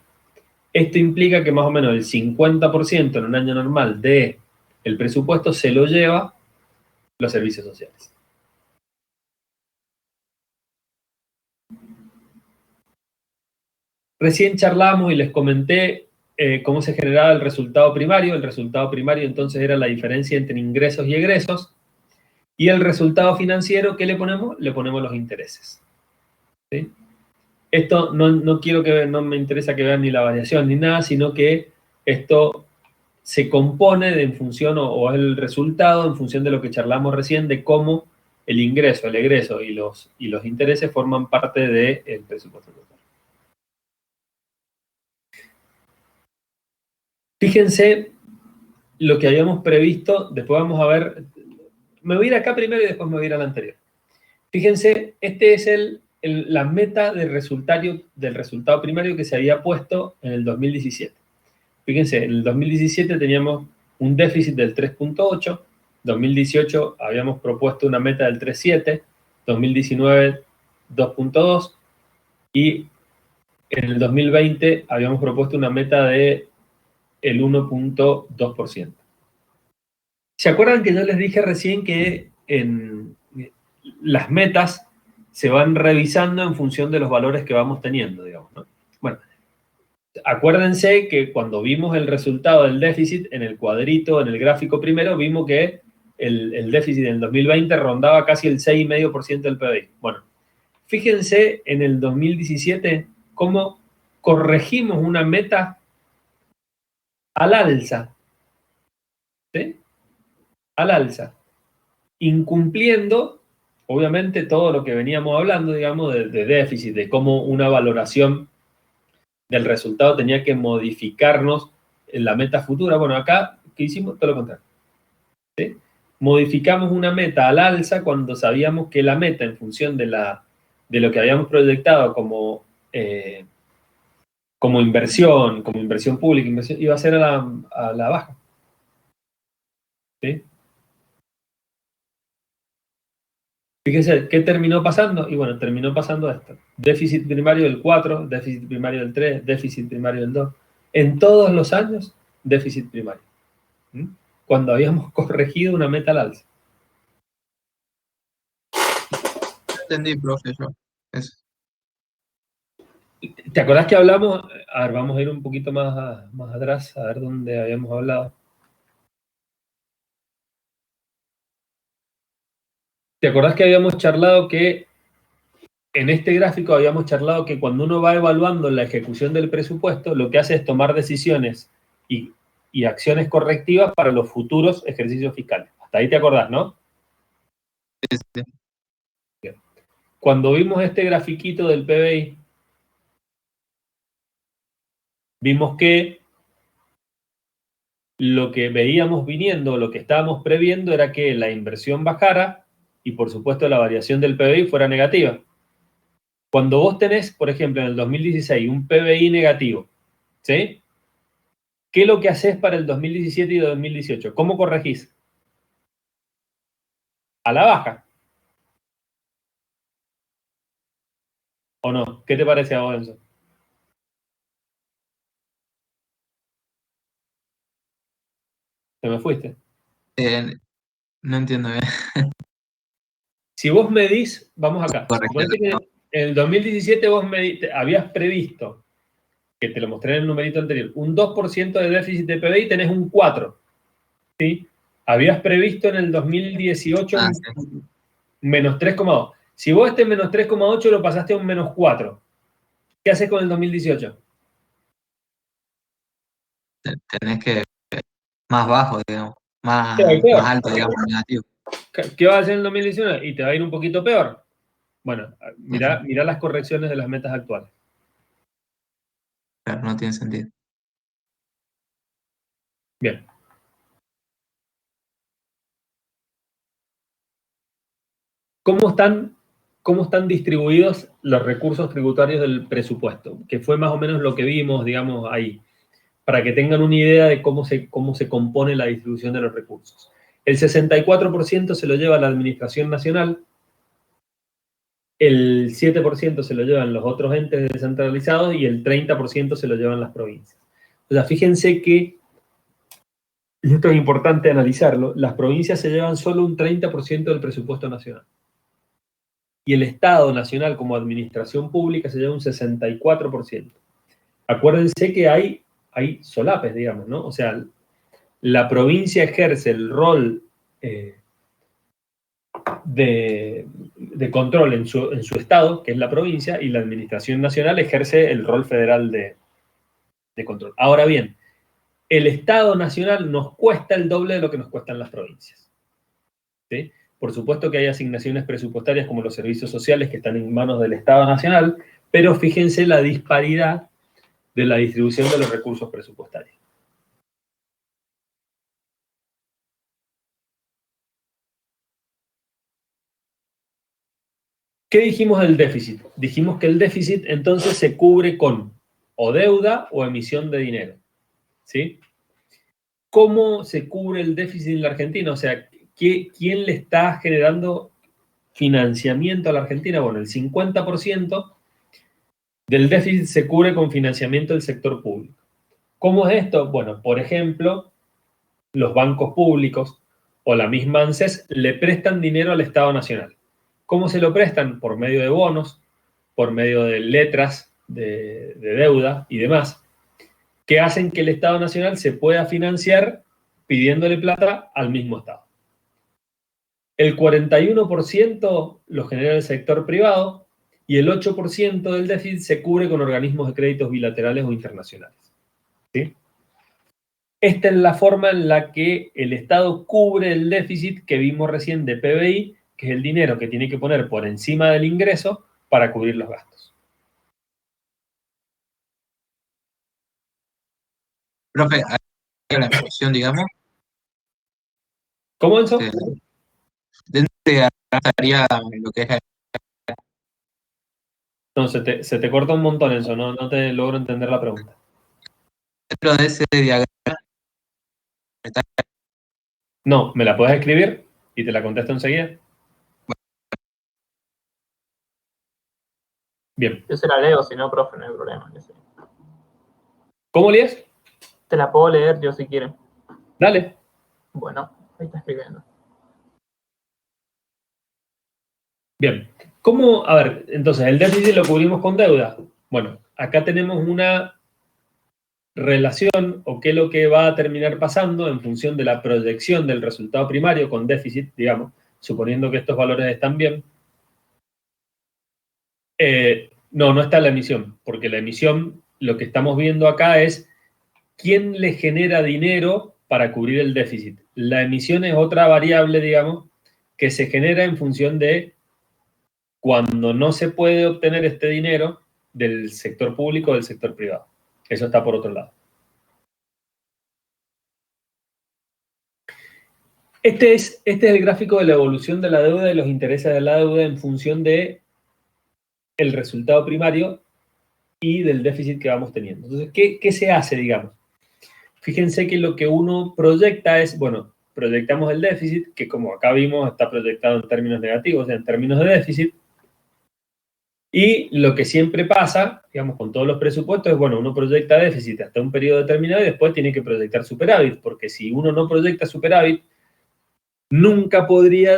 [SPEAKER 1] Esto implica que más o menos el 50% en un año normal del presupuesto se lo lleva los servicios sociales. Recién charlamos y les comenté cómo se generaba el resultado primario. El resultado primario entonces era la diferencia entre ingresos y egresos. Y el resultado financiero, ¿qué le ponemos? Le ponemos los intereses. ¿Sí? Esto no quiero que no me interesa que vean ni la variación ni nada, sino que esto se compone en función o es el resultado en función de lo que charlamos recién de cómo el ingreso, el egreso y los intereses forman parte del presupuesto total. Fíjense lo que habíamos previsto, después vamos a ver, me voy a ir acá primero y después me voy a ir al anterior. Fíjense, este es la meta del resultado primario que se había puesto en el 2017. Fíjense, en el 2017 teníamos un déficit del 3.8, 2018 habíamos propuesto una meta del 3.7, 2019 2.2 y en el 2020 habíamos propuesto una meta de el 1.2%. ¿Se acuerdan que yo les dije recién que las metas se van revisando en función de los valores que vamos teniendo, digamos, ¿no? Bueno, acuérdense que cuando vimos el resultado del déficit en el cuadrito, en el gráfico primero, vimos que el déficit en el 2020 rondaba casi el 6,5% del PBI. Bueno, fíjense en el 2017 cómo corregimos una meta al alza, ¿sí? Al alza, incumpliendo, obviamente, todo lo que veníamos hablando, digamos, de déficit, de cómo una valoración del resultado tenía que modificarnos en la meta futura. Bueno, acá, ¿qué hicimos? Todo lo contrario. ¿Sí? Modificamos una meta al alza cuando sabíamos que la meta, en función de lo que habíamos proyectado como inversión pública, iba a ser a la baja. ¿Sí? Fíjense, ¿qué terminó pasando? Y bueno, terminó pasando esto. Déficit primario del 4, déficit primario del 3, déficit primario del 2. En todos los años, déficit primario. ¿Mm? Cuando habíamos corregido una meta al alza.
[SPEAKER 2] No entendí, profe, yo. Eso.
[SPEAKER 1] ¿Te acordás que hablamos? A ver, vamos a ir un poquito más atrás, a ver dónde habíamos hablado. ¿Te acordás que habíamos charlado que en este gráfico habíamos charlado que cuando uno va evaluando la ejecución del presupuesto, lo que hace es tomar decisiones y acciones correctivas para los futuros ejercicios fiscales? Hasta ahí te acordás, ¿no?
[SPEAKER 2] Sí, sí.
[SPEAKER 1] Bien. Cuando vimos este grafiquito del PBI, vimos que lo que veíamos viniendo, lo que estábamos previendo era que la inversión bajara y por supuesto la variación del PBI fuera negativa. Cuando vos tenés, por ejemplo, en el 2016 un PBI negativo, ¿sí? ¿Qué es lo que haces para el 2017 y 2018? ¿Cómo corregís? A la baja. ¿O no? ¿Qué te parece a vos, Enzo? ¿Te me fuiste?
[SPEAKER 2] No entiendo bien.
[SPEAKER 1] Si vos medís, vamos acá.
[SPEAKER 2] Correcto.
[SPEAKER 1] Suponete que en el 2017 vos habías previsto, que te lo mostré en el numerito anterior, un 2% de déficit de PBI y tenés un 4%. ¿Sí? Habías previsto en el 2018
[SPEAKER 2] sí.
[SPEAKER 1] menos 3,2. Si vos este menos 3,8 lo pasaste a un menos 4, ¿qué haces con el 2018?
[SPEAKER 2] Tenés que más bajo, digamos. Más alto, digamos, negativo.
[SPEAKER 1] ¿Qué vas a hacer en el 2019? Y te va a ir un poquito peor. Bueno, mira las correcciones de las metas actuales.
[SPEAKER 2] Claro, no tiene sentido.
[SPEAKER 1] Bien. ¿Cómo están distribuidos los recursos tributarios del presupuesto? Que fue más o menos lo que vimos, digamos, ahí, para que tengan una idea de cómo se compone la distribución de los recursos. El 64% se lo lleva la Administración Nacional, el 7% se lo llevan los otros entes descentralizados y el 30% se lo llevan las provincias. O sea, fíjense que, y esto es importante analizarlo, las provincias se llevan solo un 30% del presupuesto nacional. Y el Estado Nacional como administración pública se lleva un 64%. Acuérdense que hay solapes, digamos, ¿no? O sea, la provincia ejerce el rol de control en su estado, que es la provincia, y la Administración Nacional ejerce el rol federal de control. Ahora bien, el Estado Nacional nos cuesta el doble de lo que nos cuestan las provincias. ¿Sí? Por supuesto que hay asignaciones presupuestarias como los servicios sociales que están en manos del Estado Nacional, pero fíjense la disparidad de la distribución de los recursos presupuestarios. ¿Qué dijimos del déficit? Dijimos que el déficit entonces se cubre con o deuda o emisión de dinero. ¿Sí? ¿Cómo se cubre el déficit en la Argentina? O sea, ¿quién le está generando financiamiento a la Argentina? Bueno, el 50% del déficit se cubre con financiamiento del sector público. ¿Cómo es esto? Bueno, por ejemplo, los bancos públicos o la misma ANSES le prestan dinero al Estado Nacional. ¿Cómo se lo prestan? Por medio de bonos, por medio de letras de deuda y demás, que hacen que el Estado Nacional se pueda financiar pidiéndole plata al mismo Estado. El 41% lo genera el sector privado y el 8% del déficit se cubre con organismos de créditos bilaterales o internacionales. ¿Sí? Esta es la forma en la que el Estado cubre el déficit que vimos recién de PBI, que es el dinero que tiene que poner por encima del ingreso para cubrir los gastos.
[SPEAKER 2] Profe, ahí la expresión, digamos,
[SPEAKER 1] ¿Cómo, Enzo?
[SPEAKER 2] dentro de estaría lo que es
[SPEAKER 1] No, se te corta un montón, Enzo, no te logro entender la pregunta.
[SPEAKER 2] dentro de ese diagrama. Está
[SPEAKER 1] No, ¿me la puedes escribir? Y te la contesto enseguida. Bien.
[SPEAKER 4] Yo se la leo, si no, profe, no hay problema.
[SPEAKER 1] ¿Cómo, Lías?
[SPEAKER 4] Te la puedo leer yo si quieren.
[SPEAKER 1] Dale.
[SPEAKER 4] Bueno, ahí está escribiendo.
[SPEAKER 1] Bien. ¿Cómo? A ver, entonces, ¿el déficit lo cubrimos con deuda? Bueno, acá tenemos una relación o qué es lo que va a terminar pasando en función de la proyección del resultado primario con déficit, digamos, suponiendo que estos valores están bien. No está la emisión, porque la emisión, lo que estamos viendo acá es quién le genera dinero para cubrir el déficit. La emisión es otra variable, digamos, que se genera en función de cuando no se puede obtener este dinero del sector público o del sector privado. Eso está por otro lado. Este es el gráfico de la evolución de la deuda y los intereses de la deuda en función de el resultado primario y del déficit que vamos teniendo. Entonces, ¿qué se hace, digamos? Fíjense que lo que uno proyecta es, bueno, proyectamos el déficit, que como acá vimos está proyectado en términos negativos, en términos de déficit, y lo que siempre pasa, digamos, con todos los presupuestos es, bueno, uno proyecta déficit hasta un periodo determinado y después tiene que proyectar superávit, porque si uno no proyecta superávit, nunca podría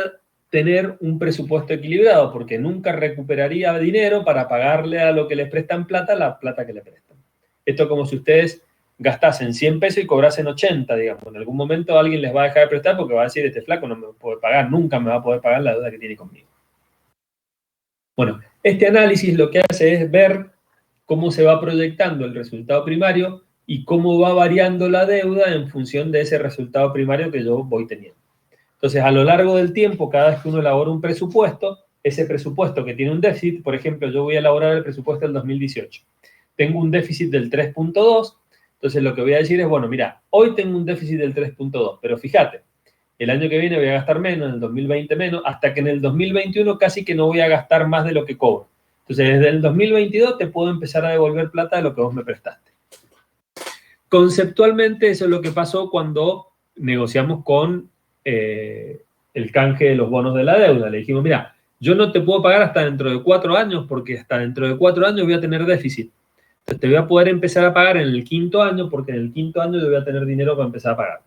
[SPEAKER 1] tener un presupuesto equilibrado, porque nunca recuperaría dinero para pagarle a lo que les prestan plata, la plata que le prestan. Esto es como si ustedes gastasen 100 pesos y cobrasen 80, digamos. En algún momento alguien les va a dejar de prestar porque va a decir, este flaco no me puede pagar, nunca me va a poder pagar la deuda que tiene conmigo. Bueno, este análisis lo que hace es ver cómo se va proyectando el resultado primario y cómo va variando la deuda en función de ese resultado primario que yo voy teniendo. Entonces, a lo largo del tiempo, cada vez que uno elabora un presupuesto, ese presupuesto que tiene un déficit, por ejemplo, yo voy a elaborar el presupuesto del 2018. Tengo un déficit del 3.2, entonces lo que voy a decir es, bueno, mira, hoy tengo un déficit del 3.2, pero fíjate, el año que viene voy a gastar menos, en el 2020 menos, hasta que en el 2021 casi que no voy a gastar más de lo que cobro. Entonces, desde el 2022 te puedo empezar a devolver plata de lo que vos me prestaste. Conceptualmente, eso es lo que pasó cuando negociamos con el canje de los bonos de la deuda. Le dijimos, mira, yo no te puedo pagar hasta dentro de 4 años porque hasta dentro de 4 años voy a tener déficit. Entonces, te voy a poder empezar a pagar en el 5.º año porque en el 5.º año yo voy a tener dinero para empezar a pagar.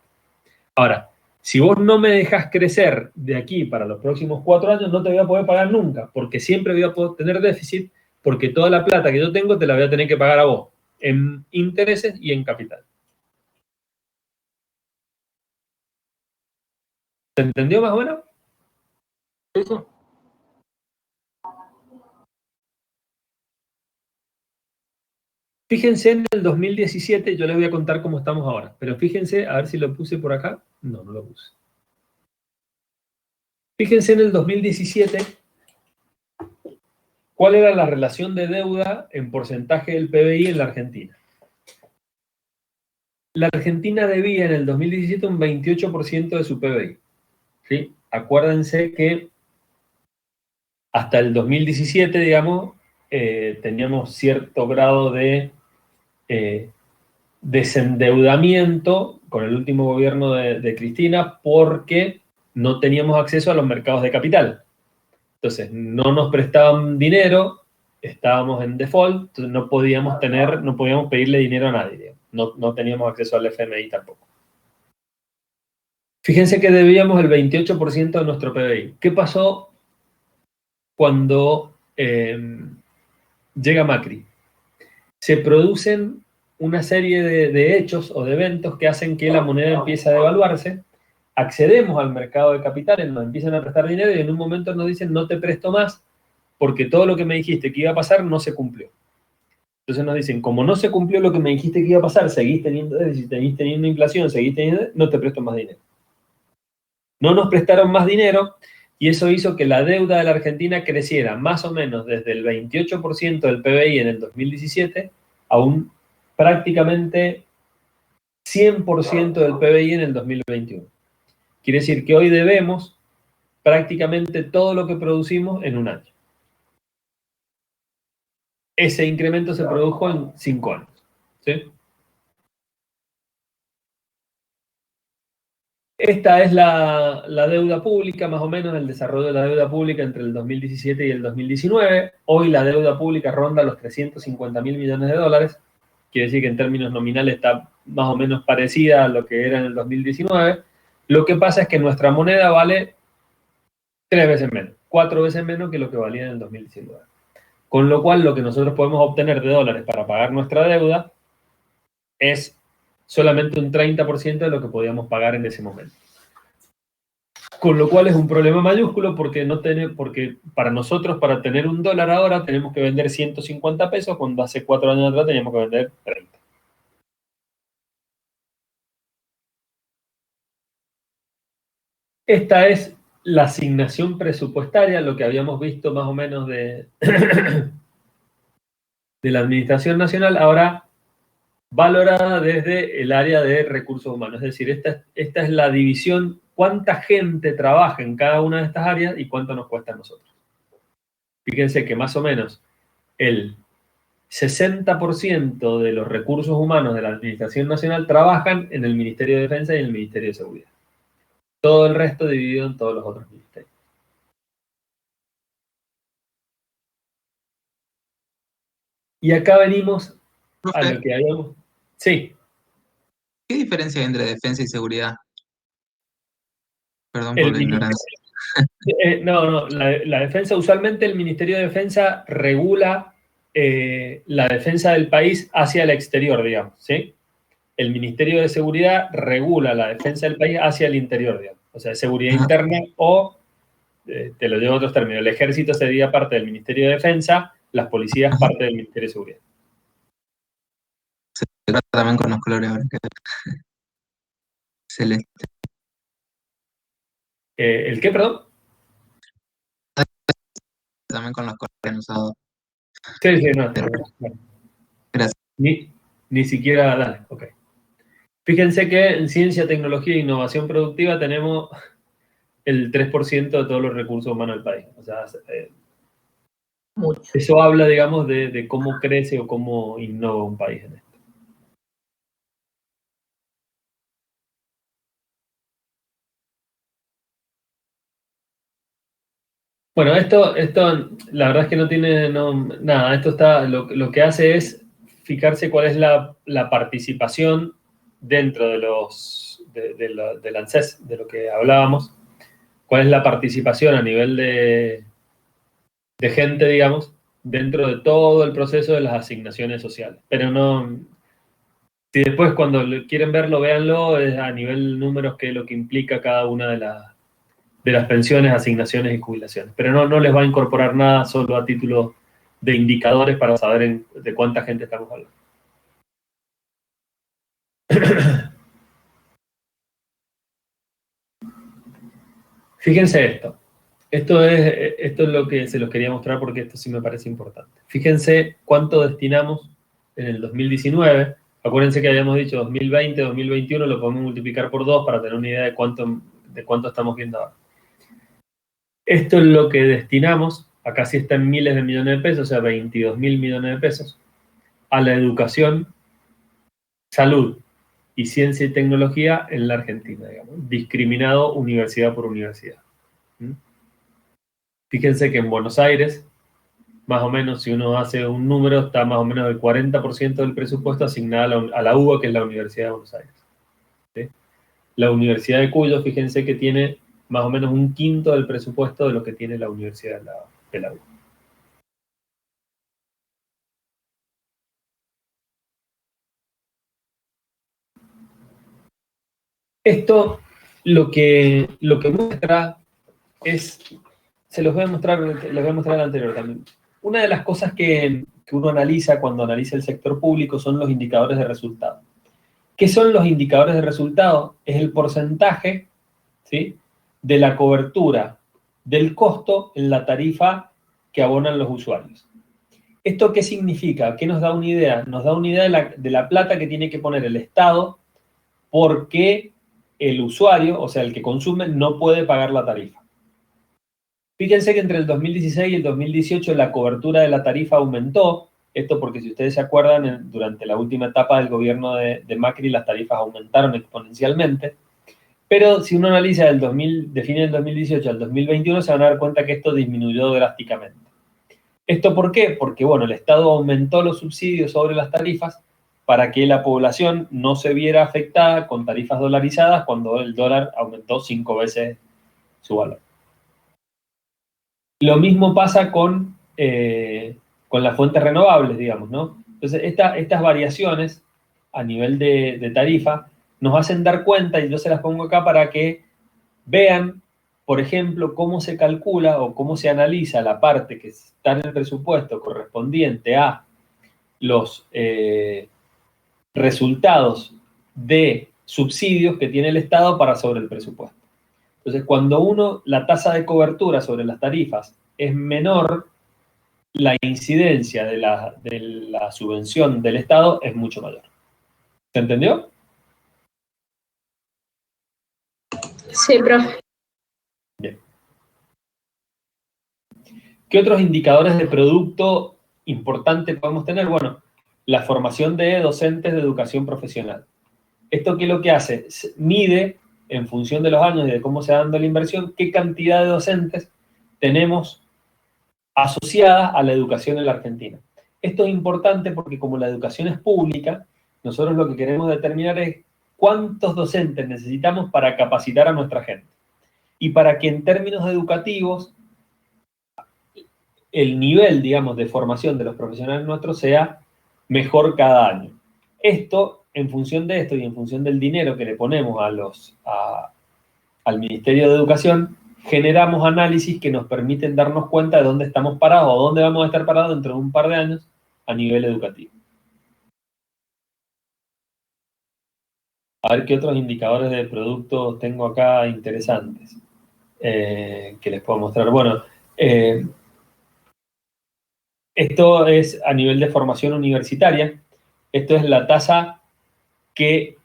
[SPEAKER 1] Ahora, si vos no me dejás crecer de aquí para los próximos 4 años, no te voy a poder pagar nunca, porque siempre voy a poder tener déficit, porque toda la plata que yo tengo te la voy a tener que pagar a vos, en intereses y en capital. ¿Se entendió más o menos?
[SPEAKER 4] Sí, sí.
[SPEAKER 1] Fíjense en el 2017, yo les voy a contar cómo estamos ahora, pero fíjense, a ver si lo puse por acá. No, no lo puse. Fíjense en el 2017, ¿cuál era la relación de deuda en porcentaje del PBI en la Argentina? La Argentina debía en el 2017 un 28% de su PBI. ¿Sí? Acuérdense que hasta el 2017, digamos, teníamos cierto grado de desendeudamiento con el último gobierno de Cristina porque no teníamos acceso a los mercados de capital. Entonces, no nos prestaban dinero, estábamos en default, entonces no podíamos pedirle dinero a nadie. No teníamos acceso al FMI tampoco. Fíjense que debíamos el 28% de nuestro PBI. ¿Qué pasó cuando llega Macri? Se producen una serie de hechos o de eventos que hacen que la moneda empiece a devaluarse, accedemos al mercado de capitales, nos empiezan a prestar dinero y en un momento nos dicen no te presto más porque todo lo que me dijiste que iba a pasar no se cumplió. Entonces nos dicen, como no se cumplió lo que me dijiste que iba a pasar, seguís teniendo déficit, seguís teniendo inflación, seguís teniendo, no te presto más dinero. No nos prestaron más dinero y eso hizo que la deuda de la Argentina creciera más o menos desde el 28% del PBI en el 2017 a un prácticamente 100% del PBI en el 2021. Quiere decir que hoy debemos prácticamente todo lo que producimos en un año. Ese incremento se produjo en 5 años. ¿Sí? Esta es la deuda pública, más o menos el desarrollo de la deuda pública entre el 2017 y el 2019. Hoy la deuda pública ronda los 350.000 millones de dólares. Quiere decir que en términos nominales está más o menos parecida a lo que era en el 2019. Lo que pasa es que nuestra moneda vale 3 veces menos, 4 veces menos que lo que valía en el 2019. Con lo cual, lo que nosotros podemos obtener de dólares para pagar nuestra deuda es solamente un 30% de lo que podíamos pagar en ese momento. Con lo cual es un problema mayúsculo porque para nosotros, para tener un dólar ahora, tenemos que vender 150 pesos, cuando hace 4 años atrás teníamos que vender 30. Esta es la asignación presupuestaria, lo que habíamos visto más o menos de la Administración Nacional, ahora valorada desde el área de recursos humanos. Es decir, esta es la división, cuánta gente trabaja en cada una de estas áreas y cuánto nos cuesta a nosotros. Fíjense que más o menos el 60% de los recursos humanos de la Administración Nacional trabajan en el Ministerio de Defensa y en el Ministerio de Seguridad. Todo el resto dividido en todos los otros ministerios. Y acá venimos a lo que habíamos... Sí.
[SPEAKER 2] ¿Qué diferencia hay entre defensa y seguridad? Perdón por la ignorancia.
[SPEAKER 1] No, la defensa, usualmente el Ministerio de Defensa regula la defensa del país hacia el exterior, digamos, ¿sí? El Ministerio de Seguridad regula la defensa del país hacia el interior, digamos. O sea, seguridad interna o, te lo llevo a otros términos, el ejército sería parte del Ministerio de Defensa, las policías parte del Ministerio de Seguridad.
[SPEAKER 2] Se trata también con los colores ahora. Celeste.
[SPEAKER 1] ¿El qué, perdón?
[SPEAKER 2] También con los colores usados.
[SPEAKER 1] Sí, no.
[SPEAKER 2] Gracias.
[SPEAKER 1] Ni siquiera, dale, ok. Fíjense que en ciencia, tecnología e innovación productiva tenemos el 3% de todos los recursos humanos del país. O sea,
[SPEAKER 4] Mucho.
[SPEAKER 1] eso habla, digamos, de cómo crece o cómo innova un país en esto. Bueno, esto la verdad es que no tiene nada. Esto está, lo que hace es fijarse cuál es la participación dentro del ANSES, de lo que hablábamos, cuál es la participación a nivel de gente, digamos, dentro de todo el proceso de las asignaciones sociales. Pero no, si después cuando quieren verlo, véanlo, es a nivel números que es lo que implica cada una de las pensiones, asignaciones y jubilaciones. Pero no les va a incorporar nada solo a título de indicadores para saber de cuánta gente estamos hablando. Fíjense esto. Esto es lo que se los quería mostrar porque esto sí me parece importante. Fíjense cuánto destinamos en el 2019. Acuérdense que habíamos dicho 2020, 2021, lo podemos multiplicar por 2 para tener una idea de cuánto estamos viendo ahora. Esto es lo que destinamos, acá sí está en miles de millones de pesos, o sea, 22.000 millones de pesos, a la educación, salud y ciencia y tecnología en la Argentina, digamos, discriminado universidad por universidad. Fíjense que en Buenos Aires, más o menos, si uno hace un número, está más o menos el 40% del presupuesto asignado a la UBA, que es la Universidad de Buenos Aires. ¿Sí? La Universidad de Cuyo, fíjense que tiene más o menos un quinto del presupuesto de lo que tiene la Universidad de la UBA. Esto lo que muestra es, se los voy a mostrar el anterior también. Una de las cosas que uno analiza cuando analiza el sector público son los indicadores de resultado. ¿Qué son los indicadores de resultado? Es el porcentaje, ¿sí?, de la cobertura del costo en la tarifa que abonan los usuarios. ¿Esto qué significa? ¿Qué nos da una idea? Nos da una idea de la plata que tiene que poner el Estado porque el usuario, o sea, el que consume, no puede pagar la tarifa. Fíjense que entre el 2016 y el 2018 la cobertura de la tarifa aumentó. Esto porque, si ustedes se acuerdan, durante la última etapa del gobierno de Macri las tarifas aumentaron exponencialmente. Pero si uno analiza de fines del 2018 al 2021, se van a dar cuenta que esto disminuyó drásticamente. ¿Esto por qué? Porque, bueno, el Estado aumentó los subsidios sobre las tarifas para que la población no se viera afectada con tarifas dolarizadas cuando el dólar aumentó 5 veces su valor. Lo mismo pasa con las fuentes renovables, digamos, ¿no? Entonces, estas variaciones a nivel de tarifa nos hacen dar cuenta, y yo se las pongo acá para que vean, por ejemplo, cómo se calcula o cómo se analiza la parte que está en el presupuesto correspondiente a los resultados de subsidios que tiene el Estado para sobre el presupuesto. Entonces, cuando la tasa de cobertura sobre las tarifas es menor, la incidencia de la subvención del Estado es mucho mayor. ¿Se entendió?
[SPEAKER 5] Sí, profe.
[SPEAKER 1] Bien. ¿Qué otros indicadores de producto importante podemos tener? Bueno, la formación de docentes de educación profesional. ¿Esto qué es lo que hace? Mide, en función de los años y de cómo se va dando la inversión, qué cantidad de docentes tenemos asociadas a la educación en la Argentina. Esto es importante porque, como la educación es pública, nosotros lo que queremos determinar es cuántos docentes necesitamos para capacitar a nuestra gente. Y para que en términos educativos el nivel, digamos, de formación de los profesionales nuestros sea mejor cada año. Esto, en función de esto y en función del dinero que le ponemos al Ministerio de Educación, generamos análisis que nos permiten darnos cuenta de dónde estamos parados o dónde vamos a estar parados dentro de un par de años a nivel educativo. A ver qué otros indicadores de productos tengo acá interesantes que les puedo mostrar. Bueno, esto es a nivel de formación universitaria. Esto es la tasa que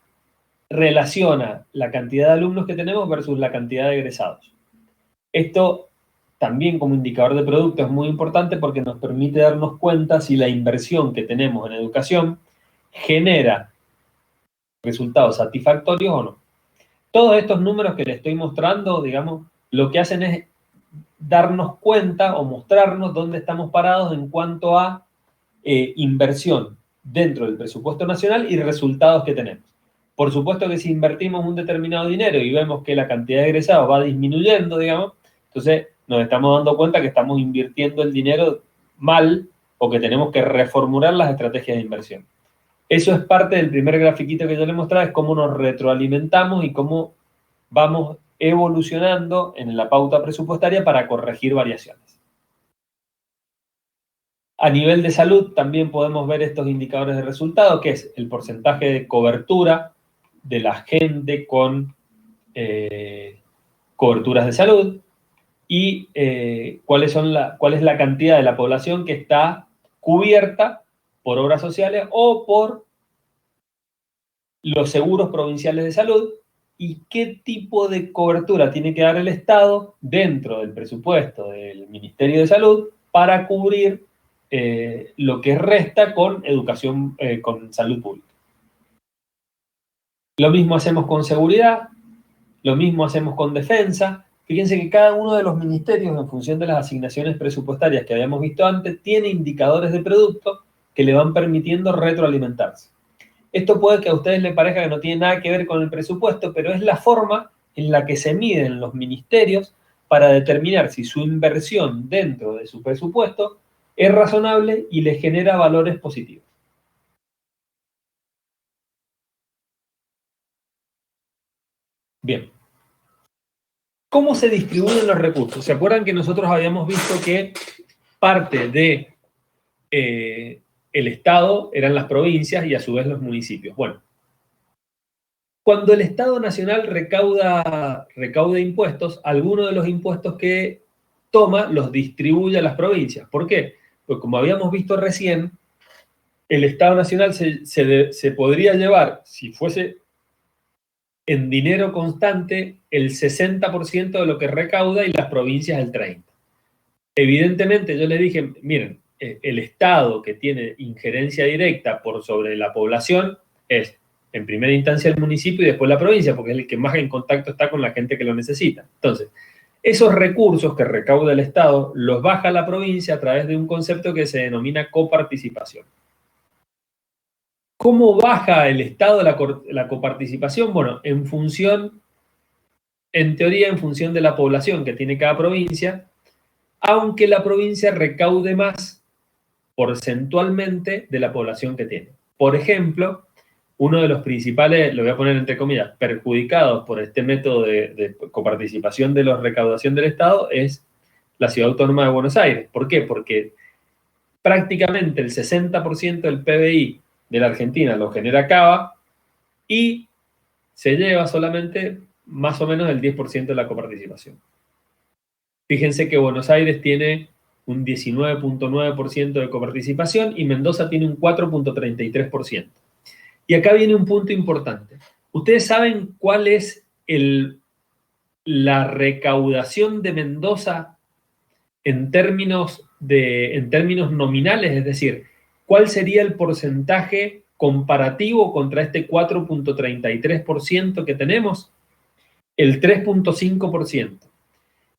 [SPEAKER 1] relaciona la cantidad de alumnos que tenemos versus la cantidad de egresados. Esto también como indicador de producto es muy importante porque nos permite darnos cuenta si la inversión que tenemos en educación genera resultados satisfactorios o no. Todos estos números que les estoy mostrando, digamos, lo que hacen es darnos cuenta o mostrarnos dónde estamos parados en cuanto a inversión dentro del presupuesto nacional y resultados que tenemos. Por supuesto que si invertimos un determinado dinero y vemos que la cantidad de egresados va disminuyendo, digamos, entonces nos estamos dando cuenta que estamos invirtiendo el dinero mal o que tenemos que reformular las estrategias de inversión. Eso es parte del primer grafiquito que yo les mostraba, es cómo nos retroalimentamos y cómo vamos evolucionando en la pauta presupuestaria para corregir variaciones. A nivel de salud también podemos ver estos indicadores de resultado, que es el porcentaje de cobertura de la gente con coberturas de salud y cuál es la cantidad de la población que está cubierta por obras sociales o por los seguros provinciales de salud y qué tipo de cobertura tiene que dar el Estado dentro del presupuesto del Ministerio de Salud para cubrir lo que resta con educación, con salud pública. Lo mismo hacemos con seguridad, lo mismo hacemos con defensa. Fíjense que cada uno de los ministerios, en función de las asignaciones presupuestarias que habíamos visto antes, tiene indicadores de producto que le van permitiendo retroalimentarse. Esto puede que a ustedes les parezca que no tiene nada que ver con el presupuesto, pero es la forma en la que se miden los ministerios para determinar si su inversión dentro de su presupuesto es razonable y les genera valores positivos. Bien. ¿Cómo se distribuyen los recursos? ¿Se acuerdan que nosotros habíamos visto que parte de el Estado eran las provincias y a su vez los municipios? Bueno, cuando el Estado Nacional recauda impuestos, algunos de los impuestos que toma los distribuye a las provincias. ¿Por qué? Pues como habíamos visto recién, el Estado Nacional se podría llevar, si fuese en dinero constante, el 60% de lo que recauda y las provincias el 30%. Evidentemente, yo les dije, miren, el Estado que tiene injerencia directa por sobre la población es, en primera instancia, el municipio y después la provincia, porque es el que más en contacto está con la gente que lo necesita. Entonces, esos recursos que recauda el Estado los baja la provincia a través de un concepto que se denomina coparticipación. ¿Cómo baja el Estado la coparticipación? Bueno, en teoría, en función de la población que tiene cada provincia, aunque la provincia recaude más porcentualmente de la población que tiene. Por ejemplo, uno de los principales, lo voy a poner entre comillas, perjudicados por este método de coparticipación de la recaudación del Estado es la Ciudad Autónoma de Buenos Aires. ¿Por qué? Porque prácticamente el 60% del PBI de la Argentina lo genera Cava y se lleva solamente más o menos el 10% de la coparticipación. Fíjense que Buenos Aires tiene un 19.9% de coparticipación y Mendoza tiene un 4.33%. Y acá viene un punto importante. ¿Ustedes saben cuál es la recaudación de Mendoza en términos nominales? Es decir, ¿cuál sería el porcentaje comparativo contra este 4.33% que tenemos? El 3.5%.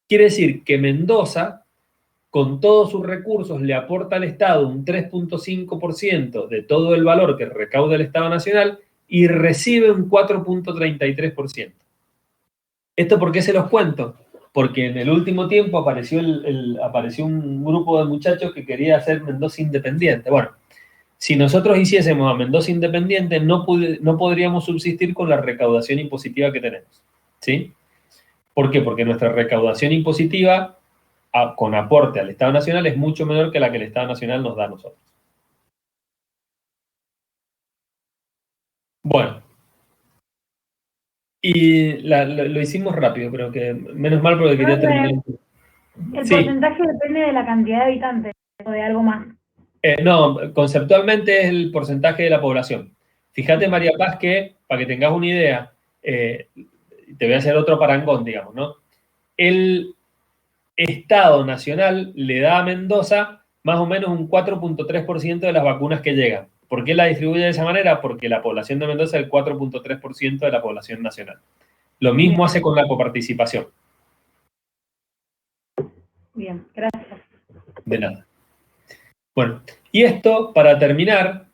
[SPEAKER 1] Quiere decir que Mendoza, con todos sus recursos, le aporta al Estado un 3.5% de todo el valor que recauda el Estado Nacional y recibe un 4.33%. ¿Esto por qué se los cuento? Porque en el último tiempo apareció un grupo de muchachos que quería hacer Mendoza independiente. Bueno, si nosotros hiciésemos a Mendoza independiente, no podríamos subsistir con la recaudación impositiva que tenemos. ¿Sí? ¿Por qué? Porque nuestra recaudación impositiva con aporte al Estado Nacional es mucho menor que la que el Estado Nacional nos da a nosotros. Bueno. Y lo hicimos rápido, pero que menos mal porque quería terminar.
[SPEAKER 7] El porcentaje depende de la cantidad de habitantes o de algo más.
[SPEAKER 1] No, conceptualmente es el porcentaje de la población. Fíjate, María Paz, que, para que tengas una idea, te voy a hacer otro parangón, digamos, ¿no? El Estado Nacional le da a Mendoza más o menos un 4.3% de las vacunas que llegan. ¿Por qué la distribuye de esa manera? Porque la población de Mendoza es el 4.3% de la población nacional. Lo mismo hace con la coparticipación.
[SPEAKER 7] Bien, gracias.
[SPEAKER 1] De nada. Bueno, y esto, para terminar,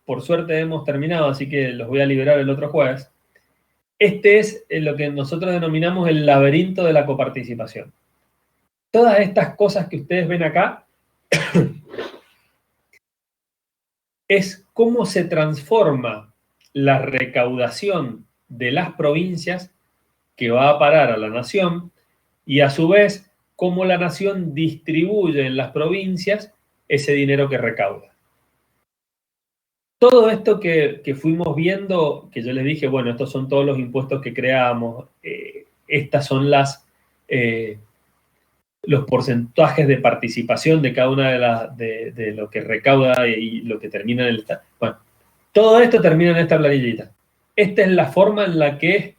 [SPEAKER 1] por suerte hemos terminado, así que los voy a liberar el otro jueves. Este es lo que nosotros denominamos el laberinto de la coparticipación. Todas estas cosas que ustedes ven acá es cómo se transforma la recaudación de las provincias que va a parar a la nación y a su vez cómo la nación distribuye en las provincias ese dinero que recauda. Todo esto que fuimos viendo, que yo les dije, bueno, estos son todos los impuestos que creamos, estas son los porcentajes de participación de cada una de lo que recauda y lo que termina en el Estado. Bueno, todo esto termina en esta planillita. Esta es la forma en la que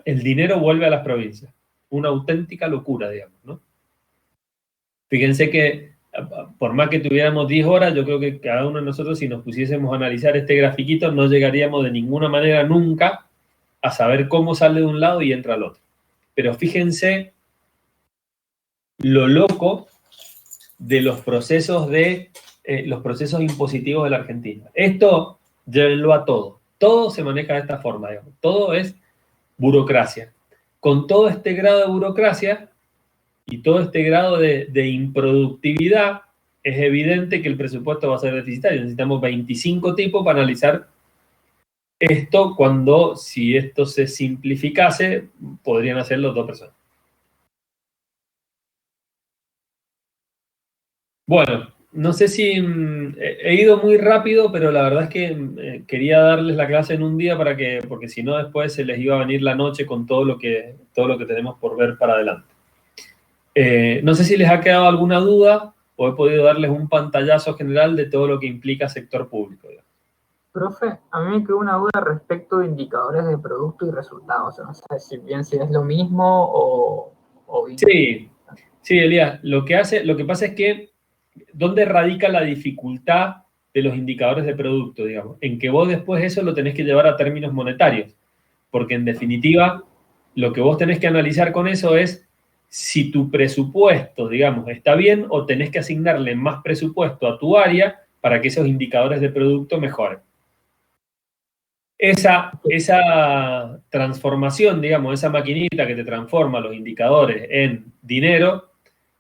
[SPEAKER 1] el dinero vuelve a las provincias. Una auténtica locura, digamos, ¿no? Fíjense que por más que tuviéramos 10 horas, yo creo que cada uno de nosotros, si nos pusiésemos a analizar este grafiquito, no llegaríamos de ninguna manera nunca a saber cómo sale de un lado y entra al otro. Pero fíjense lo loco de los procesos impositivos de la Argentina. Esto, llévenlo a todo. Todo se maneja de esta forma, digamos. Todo es burocracia. Con todo este grado de burocracia y todo este grado de improductividad, es evidente que el presupuesto va a ser deficitario. Necesitamos 25 tipos para analizar esto cuando, si esto se simplificase, podrían hacerlo 2 personas. Bueno, no sé si he ido muy rápido, pero la verdad es que quería darles la clase en un día porque si no después se les iba a venir la noche con todo lo que tenemos por ver para adelante. No sé si les ha quedado alguna duda o he podido darles un pantallazo general de todo lo que implica sector público. Digamos.
[SPEAKER 4] Profe, a mí me quedó una duda respecto de indicadores de producto y resultados. O sea, no sé si es lo mismo o
[SPEAKER 1] Sí, Elías. Lo que pasa es que ¿dónde radica la dificultad de los indicadores de producto, digamos? En que vos después eso lo tenés que llevar a términos monetarios. Porque en definitiva, lo que vos tenés que analizar con eso es si tu presupuesto, digamos, está bien o tenés que asignarle más presupuesto a tu área para que esos indicadores de producto mejoren. Esa transformación, digamos, esa maquinita que te transforma los indicadores en dinero,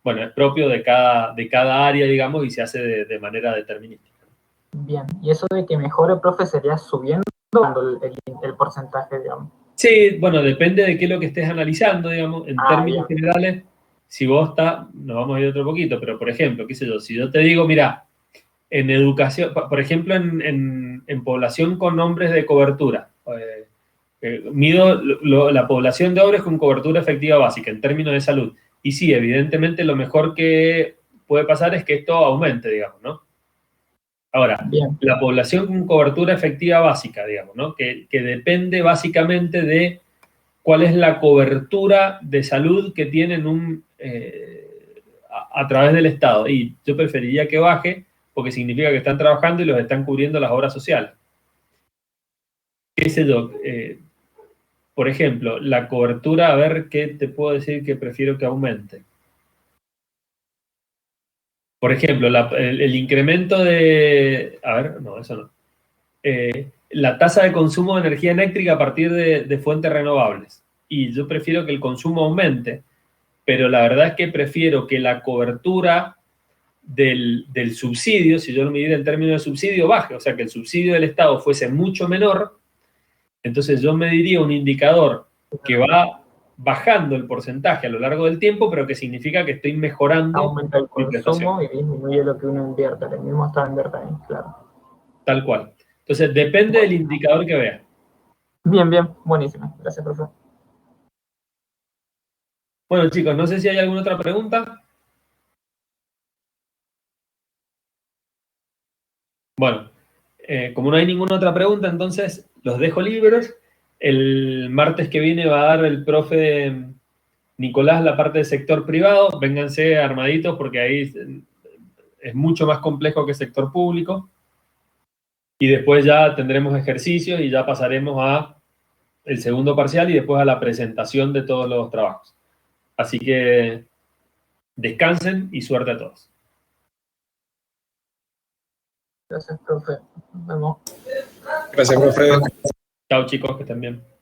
[SPEAKER 1] bueno, es propio de cada área, digamos, y se hace de manera determinística.
[SPEAKER 4] Bien, y eso de que mejore, profe, sería subiendo el porcentaje, digamos.
[SPEAKER 1] Sí, bueno, depende de qué es lo que estés analizando, digamos, en términos generales, si vos nos vamos a ir otro poquito, pero por ejemplo, qué sé yo, si yo te digo, mira, en educación, por ejemplo, en población con nombres de cobertura, mido la población de hombres con cobertura efectiva básica en términos de salud. Y sí, evidentemente lo mejor que puede pasar es que esto aumente, digamos, ¿no? Ahora, bien, la población con cobertura efectiva básica, digamos, ¿no? Que depende básicamente de cuál es la cobertura de salud que tienen a través del Estado. Y yo preferiría que baje porque significa que están trabajando y los están cubriendo las obras sociales. ¿Qué sé yo? Por ejemplo, la cobertura, a ver qué te puedo decir que prefiero que aumente. Por ejemplo, el incremento de... A ver, no, eso no. La tasa de consumo de energía eléctrica a partir de fuentes renovables. Y yo prefiero que el consumo aumente, pero la verdad es que prefiero que la cobertura del subsidio, si yo lo midiera en términos de subsidio, baje. O sea, que el subsidio del Estado fuese mucho menor. Entonces yo mediría un indicador que va bajando el porcentaje a lo largo del tiempo, pero que significa que estoy mejorando.
[SPEAKER 4] Aumenta el consumo y disminuye lo que uno invierte. El mismo está en invertir ahí, claro.
[SPEAKER 1] Tal cual. Entonces depende del indicador que vea.
[SPEAKER 4] Bien, bien. Buenísimo. Gracias, profesor.
[SPEAKER 1] Bueno, chicos, no sé si hay alguna otra pregunta. Bueno, como no hay ninguna otra pregunta, entonces los dejo libres. El martes que viene va a dar el profe Nicolás la parte del sector privado. Vénganse armaditos porque ahí es mucho más complejo que sector público. Y después ya tendremos ejercicios y ya pasaremos a el segundo parcial y después a la presentación de todos los trabajos. Así que descansen y suerte a todos.
[SPEAKER 4] Gracias, profe. Nos vemos.
[SPEAKER 8] Gracias, profe.
[SPEAKER 1] Chao chicos, que estén bien.